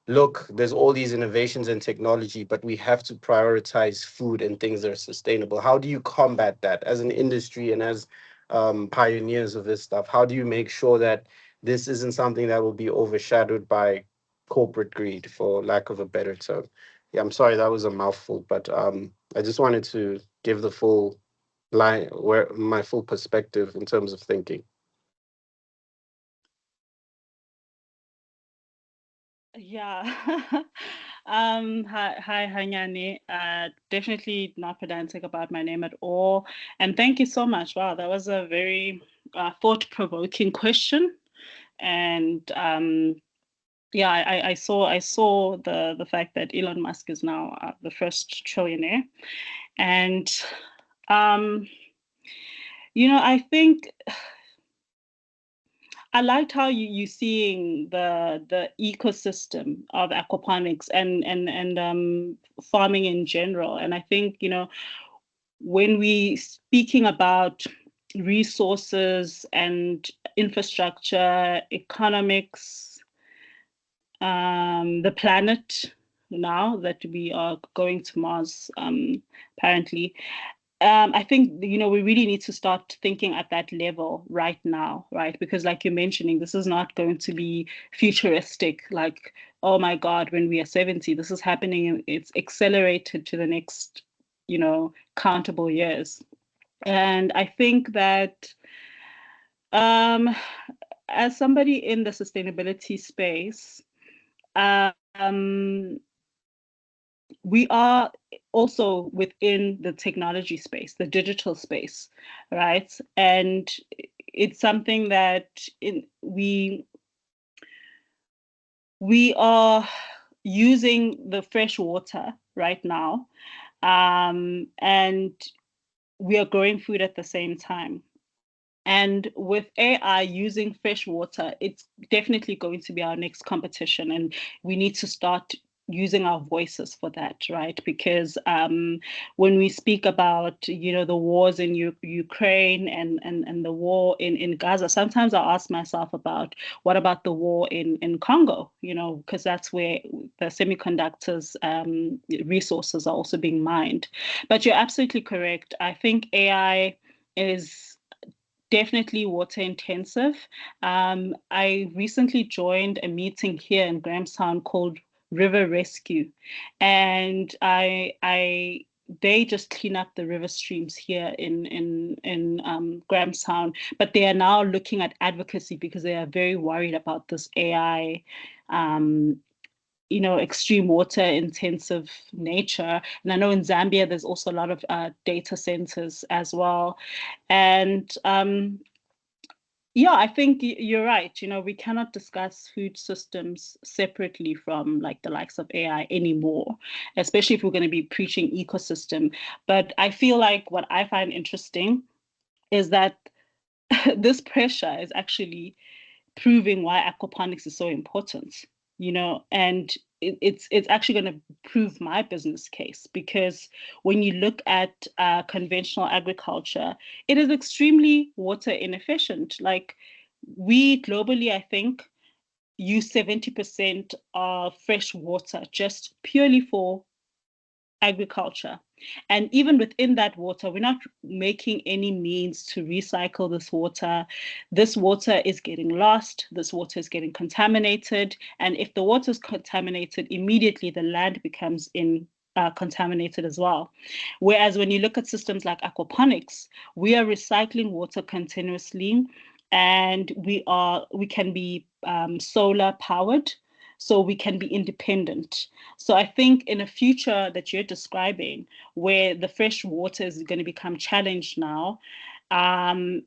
look, there's all these innovations and technology, but we have to prioritize food and things that are sustainable. How do you combat that as an industry and as pioneers of this stuff? How do you make sure that this isn't something that will be overshadowed by corporate greed, for lack of a better term? Yeah, I'm sorry, that was a mouthful, but I just wanted to give the full line, where my full perspective in terms of thinking. Yeah. Hi, Hanyani. Definitely not pedantic about my name at all. And thank you so much. Wow, that was a very thought-provoking question. And yeah, I saw the fact that Elon Musk is now the first trillionaire. And I think I liked how you seeing the ecosystem of aquaponics and farming in general. And I think, when we speaking about resources and infrastructure, economics, the planet, now that we are going to Mars, apparently, I think, we really need to start thinking at that level right now, right? Because like you're mentioning, this is not going to be futuristic, like, oh my God, when we are 70, this is happening. It's accelerated to the next, countable years. And I think that um, as somebody in the sustainability space, um, we are also within the technology space, the digital space, right? And it's something that we are using the fresh water right now, and we are growing food at the same time. And with AI using fresh water, it's definitely going to be our next competition. And we need to start using our voices for that, right? Because when we speak about, the wars in Ukraine and the war in Gaza, sometimes I ask myself about what about the war in Congo, because that's where the semiconductors resources are also being mined. But you're absolutely correct. I think AI is definitely water intensive. I recently joined a meeting here in Grahamstown called River Rescue, and they just clean up the river streams here in Grahamstown, but they are now looking at advocacy because they are very worried about this AI. Extreme water intensive nature. And I know in Zambia, there's also a lot of data centers as well. And yeah, I think you're right. We cannot discuss food systems separately from like the likes of AI anymore, especially if we're going to be preaching ecosystem. But I feel like what I find interesting is that this pressure is actually proving why aquaponics is so important, and it's actually going to prove my business case, because when you look at conventional agriculture, it is extremely water inefficient. Like, we globally, I think, use 70% of fresh water just purely for agriculture. And even within that water, we're not making any means to recycle this water. This water is getting lost, this water is getting contaminated. And if the water is contaminated, immediately the land becomes contaminated as well. Whereas when you look at systems like aquaponics, we are recycling water continuously, and we can be solar powered, so we can be independent. So I think in a future that you're describing, where the fresh water is going to become challenged now, and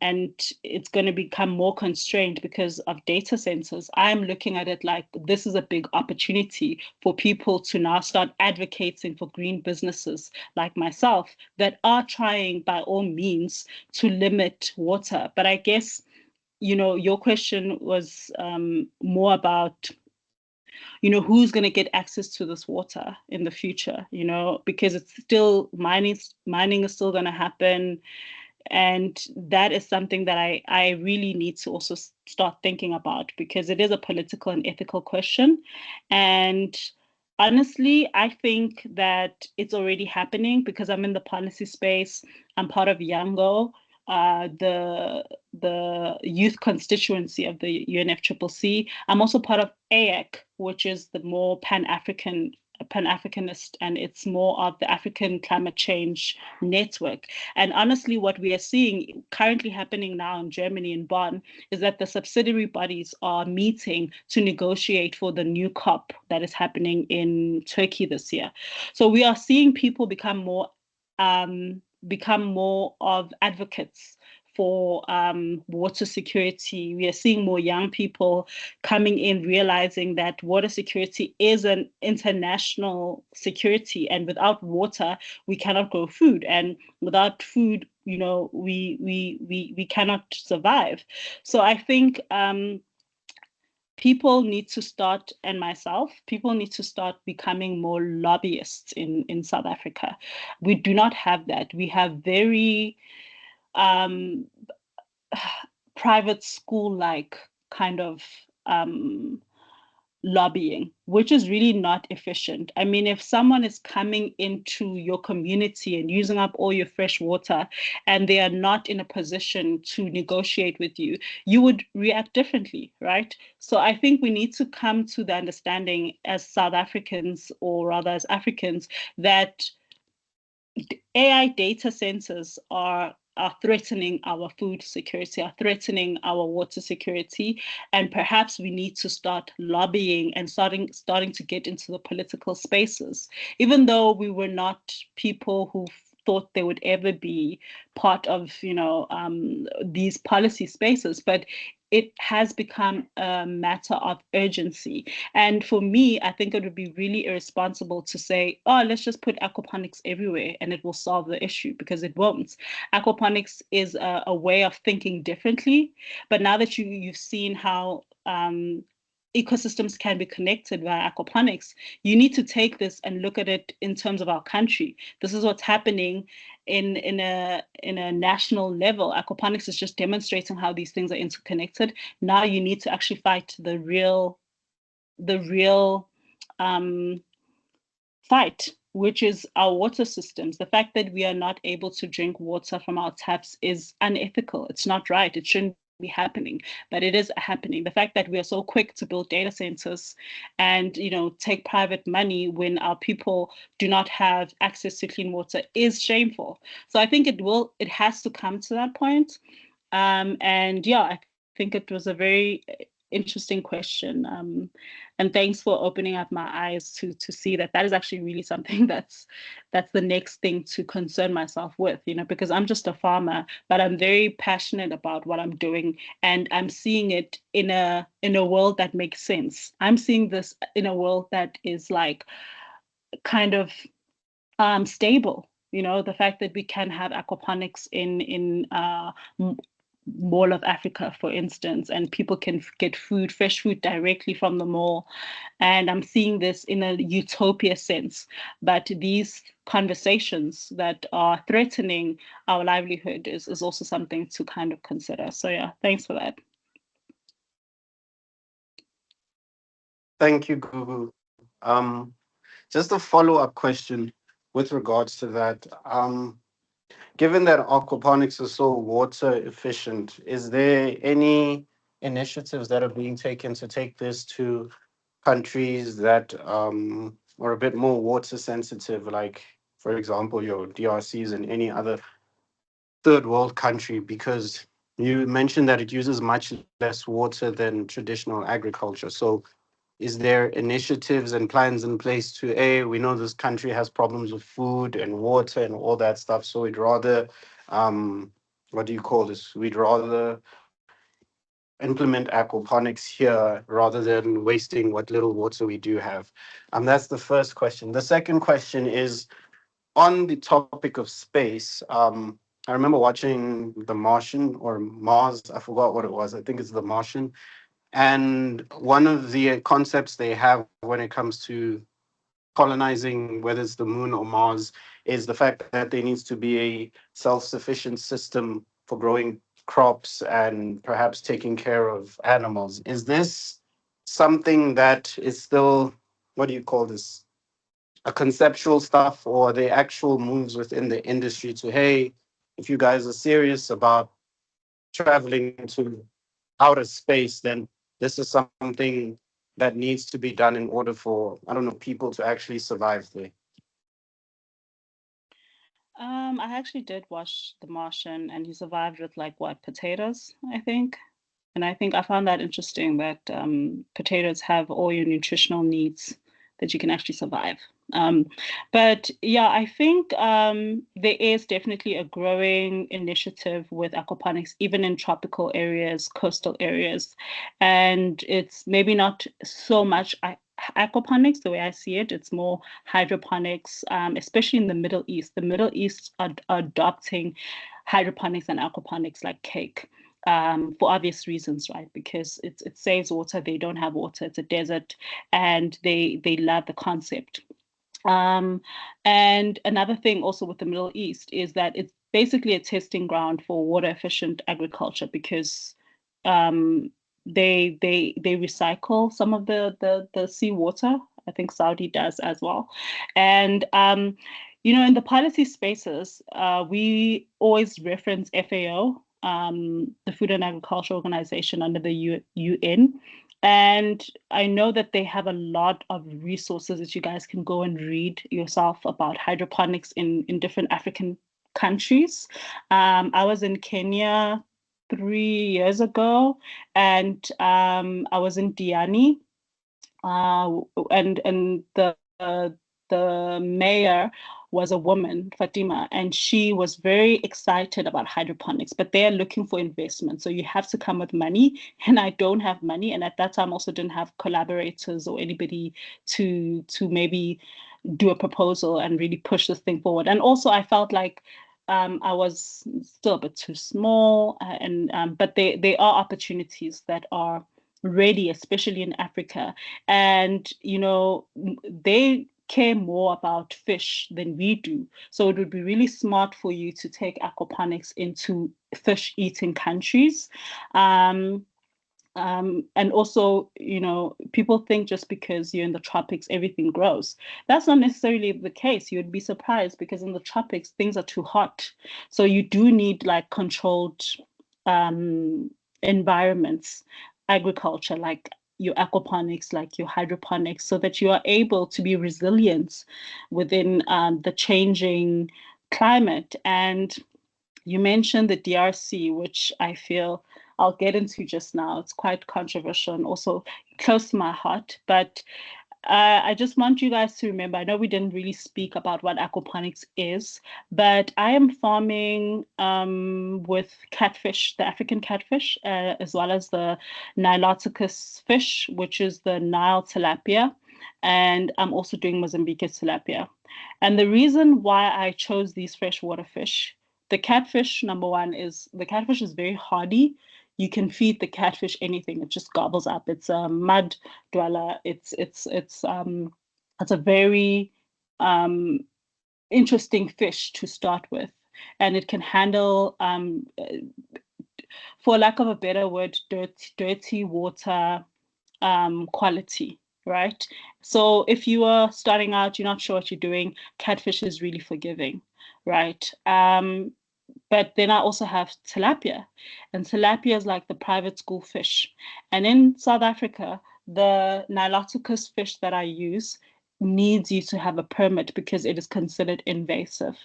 it's going to become more constrained because of data centers, I'm looking at it like this is a big opportunity for people to now start advocating for green businesses like myself that are trying by all means to limit water. But I guess, your question was more about, who's going to get access to this water in the future, because it's still mining is still going to happen. And that is something that I really need to also start thinking about, because it is a political and ethical question. And honestly, I think that it's already happening, because I'm in the policy space. I'm part of Yango, the youth constituency of the UNFCCC. I'm also part of AEC, which is the more Pan-Africanist, and it's more of the African Climate Change Network. And honestly, what we are seeing currently happening now in Germany, in Bonn, is that the subsidiary bodies are meeting to negotiate for the new COP that is happening in Turkey this year. So we are seeing people become more of advocates for water security. We are seeing more young people coming in, realizing that water security is an international security, and without water, we cannot grow food, and without food, we cannot survive. So I think people need to start, and myself, people need to start becoming more lobbyists in South Africa. We do not have that. We have very um, private school-like kind of lobbying, which is really not efficient. I mean, if someone is coming into your community and using up all your fresh water, and they are not in a position to negotiate with you, you would react differently, right? So I think we need to come to the understanding as South Africans, or rather as Africans, that AI data centers are threatening our food security, are threatening our water security, and perhaps we need to start lobbying and starting to get into the political spaces. Even though we were not people who thought they would ever be part of, these policy spaces, but it has become a matter of urgency. And for me, I think it would be really irresponsible to say, oh, let's just put aquaponics everywhere and it will solve the issue, because it won't. Aquaponics is a way of thinking differently. But now that you've seen how ecosystems can be connected via aquaponics, you need to take this and look at it in terms of our country. This is what's happening in a national level. Aquaponics is just demonstrating how these things are interconnected. Now you need to actually fight the real fight, which is our water systems. The fact that we are not able to drink water from our taps is unethical. It's not right. It shouldn't be happening, but it is happening. The fact that we are so quick to build data centers and take private money when our people do not have access to clean water is shameful. So I think it has to come to that point. And yeah, I think it was a very interesting question. And thanks for opening up my eyes to see that is actually really something that's the next thing to concern myself with, because I'm just a farmer, but I'm very passionate about what I'm doing, and I'm seeing it in a world that makes sense. I'm seeing this in a world that is like kind of stable. The fact that we can have aquaponics in Mall of Africa, for instance, and people can get fresh food directly from the mall. And I'm seeing this in a utopia sense. But these conversations that are threatening our livelihood is also something to kind of consider. So yeah, thanks for that. Thank you, Gugu. Just a follow-up question with regards to that. Given that aquaponics is so water efficient, is there any initiatives that are being taken to take this to countries that are a bit more water sensitive, like, for example, your DRCs and any other third world country? Because you mentioned that it uses much less water than traditional agriculture. So is there initiatives and plans in place to, A, we know this country has problems with food and water and all that stuff, so we'd rather, what do you call this? We'd rather implement aquaponics here rather than wasting what little water we do have. That's the first question. The second question is on the topic of space. I remember watching The Martian or Mars. I forgot what it was. I think it's The Martian. And one of the concepts they have when it comes to colonizing, whether it's the moon or Mars, is the fact that there needs to be a self-sufficient system for growing crops and perhaps taking care of animals. Is this something that is still, what do you call this, a conceptual stuff, or the actual moves within the industry to, hey, if you guys are serious about traveling to outer space, then this is something that needs to be done in order for, I don't know, people to actually survive there? I actually did watch The Martian, and he survived with like what, potatoes, I think. And I think I found that interesting that potatoes have all your nutritional needs that you can actually survive. Um, but yeah, I think there is definitely a growing initiative with aquaponics, even in tropical areas, coastal areas. And it's maybe not so much aquaponics the way I see it, it's more hydroponics, especially in the Middle East. The Middle East are adopting hydroponics and aquaponics like cake, for obvious reasons, right? Because it saves water. They don't have water. It's a desert, and they love the concept. Um, and another thing also with the Middle East is that it's basically a testing ground for water efficient agriculture because um, they recycle some of the seawater. I think Saudi does as well, and in the policy spaces, we always reference FAO, the Food and Agriculture Organization under the UN. And I know that they have a lot of resources that you guys can go and read yourself about hydroponics in different African countries. I was in Kenya 3 years ago, and I was in Diani, and the mayor was a woman, Fatima, and she was very excited about hydroponics, but they're looking for investment. So you have to come with money, and I don't have money. And at that time, also didn't have collaborators or anybody to maybe do a proposal and really push this thing forward. And also, I felt like I was still a bit too small, and but there are opportunities that are ready, especially in Africa, and they care more about fish than we do. So it would be really smart for you to take aquaponics into fish eating countries. And also, people think just because you're in the tropics, everything grows. That's not necessarily the case. You'd be surprised because in the tropics, things are too hot. So you do need like controlled um, environments, agriculture, like your aquaponics, like your hydroponics, so that you are able to be resilient within the changing climate. And you mentioned the DRC, which I feel I'll get into just now. It's quite controversial and also close to my heart. But I just want you guys to remember, I know we didn't really speak about what aquaponics is, but I am farming with catfish, the African catfish, as well as the Niloticus fish, which is the Nile tilapia. And I'm also doing Mozambique tilapia. And the reason why I chose these freshwater fish, the catfish, number one, is the catfish is very hardy. You can feed the catfish anything; it just gobbles up. It's a mud dweller. It's a very um, interesting fish to start with, and it can handle, for lack of a better word, dirty water quality, right? So if you are starting out, you're not sure what you're doing, catfish is really forgiving, right? But then I also have tilapia, and tilapia is like the private school fish. And in South Africa, the Niloticus fish that I use needs you to have a permit because it is considered invasive.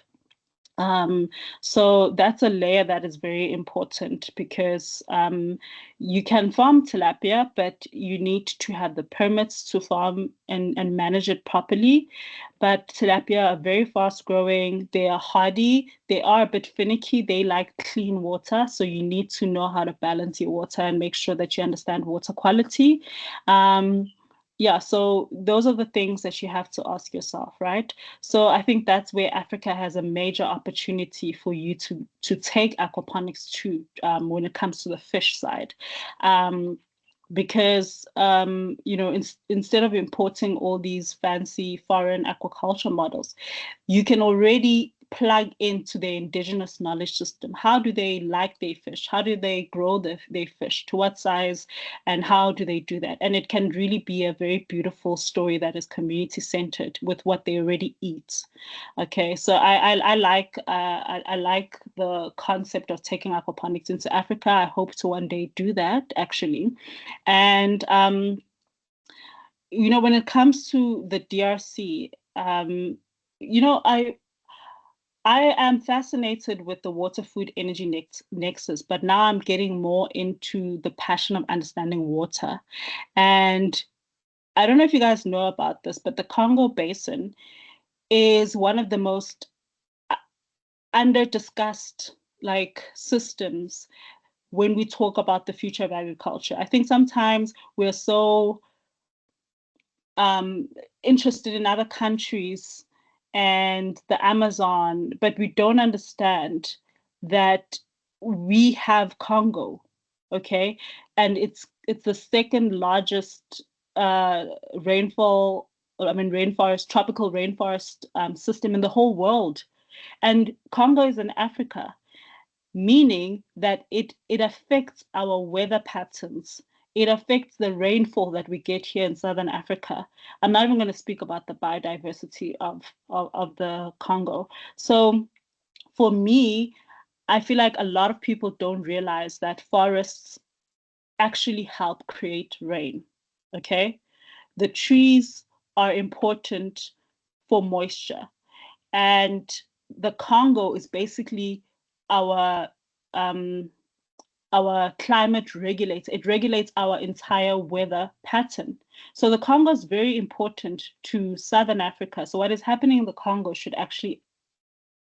Um, so that's a layer that is very important because you can farm tilapia, but you need to have the permits to farm and manage it properly. But tilapia are very fast growing, they are hardy, they are a bit finicky, they like clean water. So you need to know how to balance your water and make sure that you understand water quality. Yeah, so those are the things that you have to ask yourself, right? So I think that's where Africa has a major opportunity for you to take aquaponics to when it comes to the fish side. Um, because instead of importing all these fancy foreign aquaculture models, you can already plug into their indigenous knowledge system. How do they like their fish? How do they grow their fish? To what size? And how do they do that? And it can really be a very beautiful story that is community centered with what they already eat. Okay, so I like the concept of taking aquaponics into Africa. I hope to one day do that, actually. And when it comes to the DRC, I am fascinated with the water food energy nexus, but now I'm getting more into the passion of understanding water. And I don't know if you guys know about this, but the Congo Basin is one of the most under discussed systems when we talk about the future of agriculture. I think sometimes we're so interested in other countries and the Amazon, but we don't understand that we have Congo, okay? And it's the second largest rainforest, tropical rainforest system in the whole world. And Congo is in Africa, meaning that it affects our weather patterns. It affects the rainfall that we get here in Southern Africa. I'm not even going to speak about the biodiversity of the Congo. So for me, I feel like a lot of people don't realize that forests actually help create rain. Okay? The trees are important for moisture. And the Congo is basically our climate regulator. It regulates our entire weather pattern. So the Congo is very important to Southern Africa. So what is happening in the Congo should actually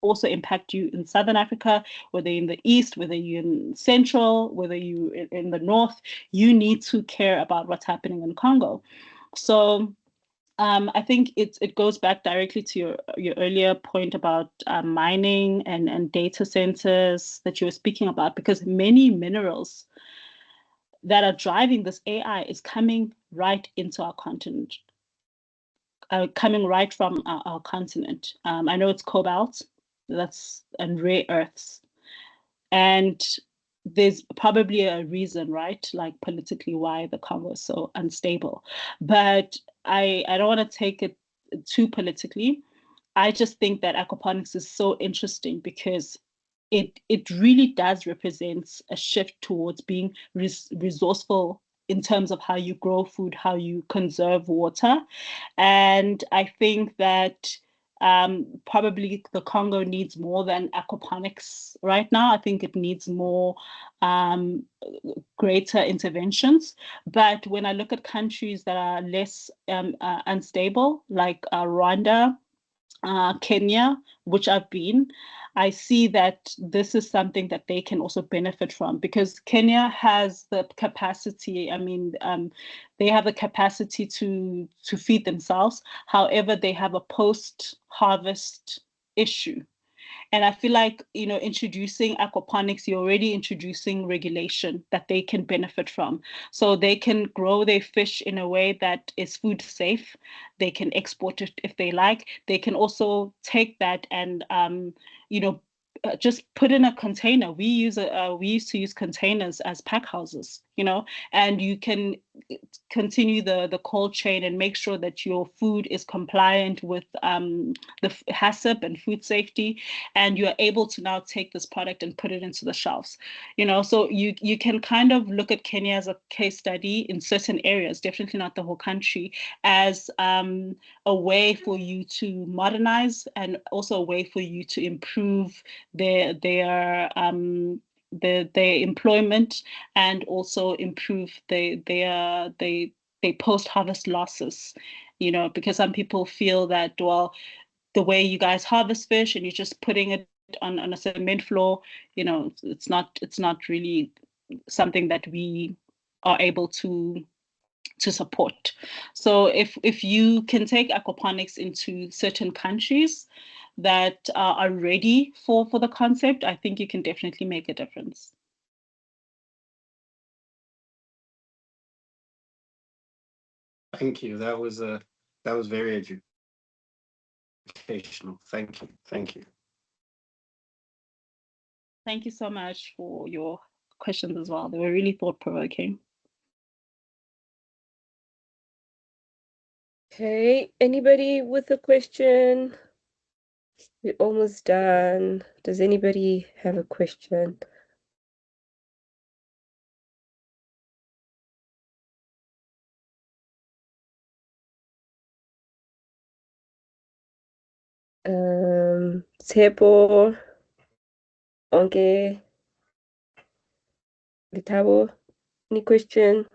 also impact you in Southern Africa, whether you're in the East, whether you're in Central, whether you're in the North. You need to care about what's happening in Congo. So I think it goes back directly to your earlier point about mining and data centers that you were speaking about, because many minerals that are driving this AI is coming right into our continent, coming right from our continent. I know it's cobalt, and rare earths. And there's probably a reason, right? Like politically why the Congo is so unstable. But I don't want to take it too politically. I just think that aquaponics is so interesting because it really does represent a shift towards being resourceful in terms of how you grow food, how you conserve water. And I think that probably the Congo needs more than aquaponics right now. I think it needs more greater interventions. But when I look at countries that are less unstable, like Rwanda, Kenya, which I've been, I see that this is something that they can also benefit from, because Kenya has the capacity. They have the capacity to feed themselves. However, they have a post-harvest issue. And I feel like, introducing aquaponics, you're already introducing regulation that they can benefit from. So they can grow their fish in a way that is food safe. They can export it if they like. They can also take that and, just put in a container. We used to use containers as pack houses, and you can continue the cold chain and make sure that your food is compliant with the HACCP and food safety, and you are able to now take this product and put it into the shelves. So you can kind of look at Kenya as a case study in certain areas, definitely not the whole country, as a way for you to modernize and also a way for you to improve their employment, and also improve their post-harvest losses, because some people feel that, well, the way you guys harvest fish and you're just putting it on a cement floor, it's not really something that we are able to support. So if you can take aquaponics into certain countries that are ready for the concept, I think you can definitely make a difference. Thank you. That was very educational. Thank you. Thank you. Thank you so much for your questions as well. They were really thought provoking. Okay, anybody with a question? We're almost done. Does anybody have a question? Tshepo, Onke, Litabo, any question?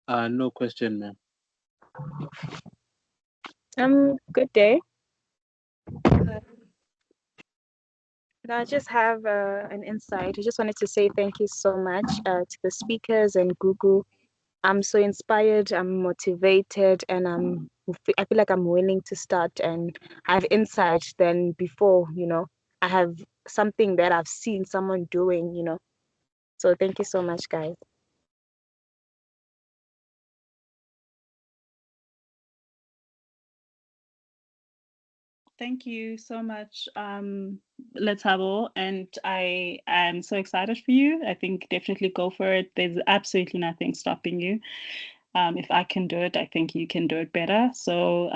No question, ma'am. Good day. I just have an insight. I just wanted to say thank you so much to the speakers and Gugu. I'm so inspired, I'm motivated, and I feel like I'm willing to start and I have insight than before, I have something that I've seen someone doing. So thank you so much, guys. Thank you so much, Letabo, and I am so excited for you. I think definitely go for it. There's absolutely nothing stopping you. If I can do it, I think you can do it better. So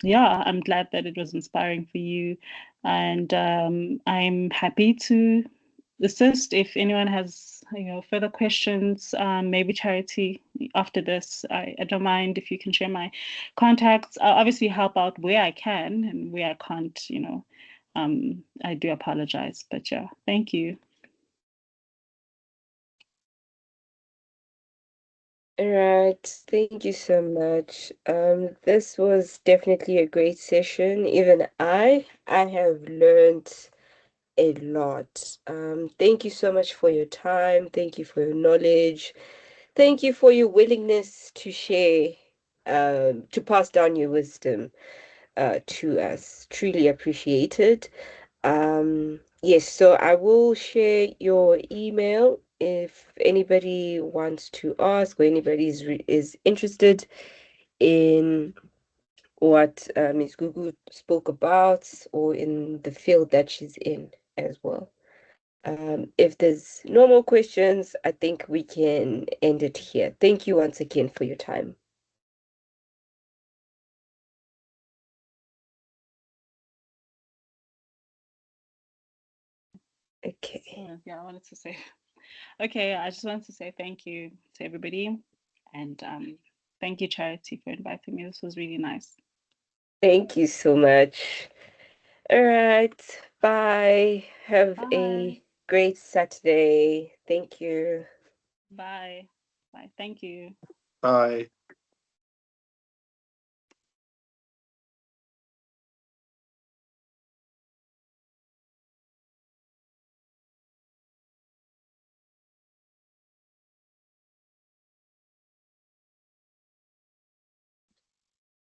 yeah, I'm glad that it was inspiring for you, and I'm happy to assist if anyone has further questions. Maybe Charity after this, I don't mind if you can share my contacts. I'll obviously help out where I can, and where I can't, I do apologize. But yeah, thank you. All right, thank you so much. This was definitely a great session. Even I have learned a lot. Thank you so much for your time. Thank you for your knowledge. Thank you for your willingness to share, to pass down your wisdom, to us. Truly appreciated. Yes, so I will share your email if anybody wants to ask or anybody is interested in what Ms. Gugu spoke about or in the field that she's in as well. If there's no more questions, I think we can end it here. Thank you once again for your time. Okay. Yeah, I wanted to say. Okay, I just wanted to say thank you to everybody, and thank you, Charity, for inviting me. This was really nice. Thank you so much. All right. Bye. Have Bye. a great Saturday. Thank you. Bye. Bye. Thank you. Bye.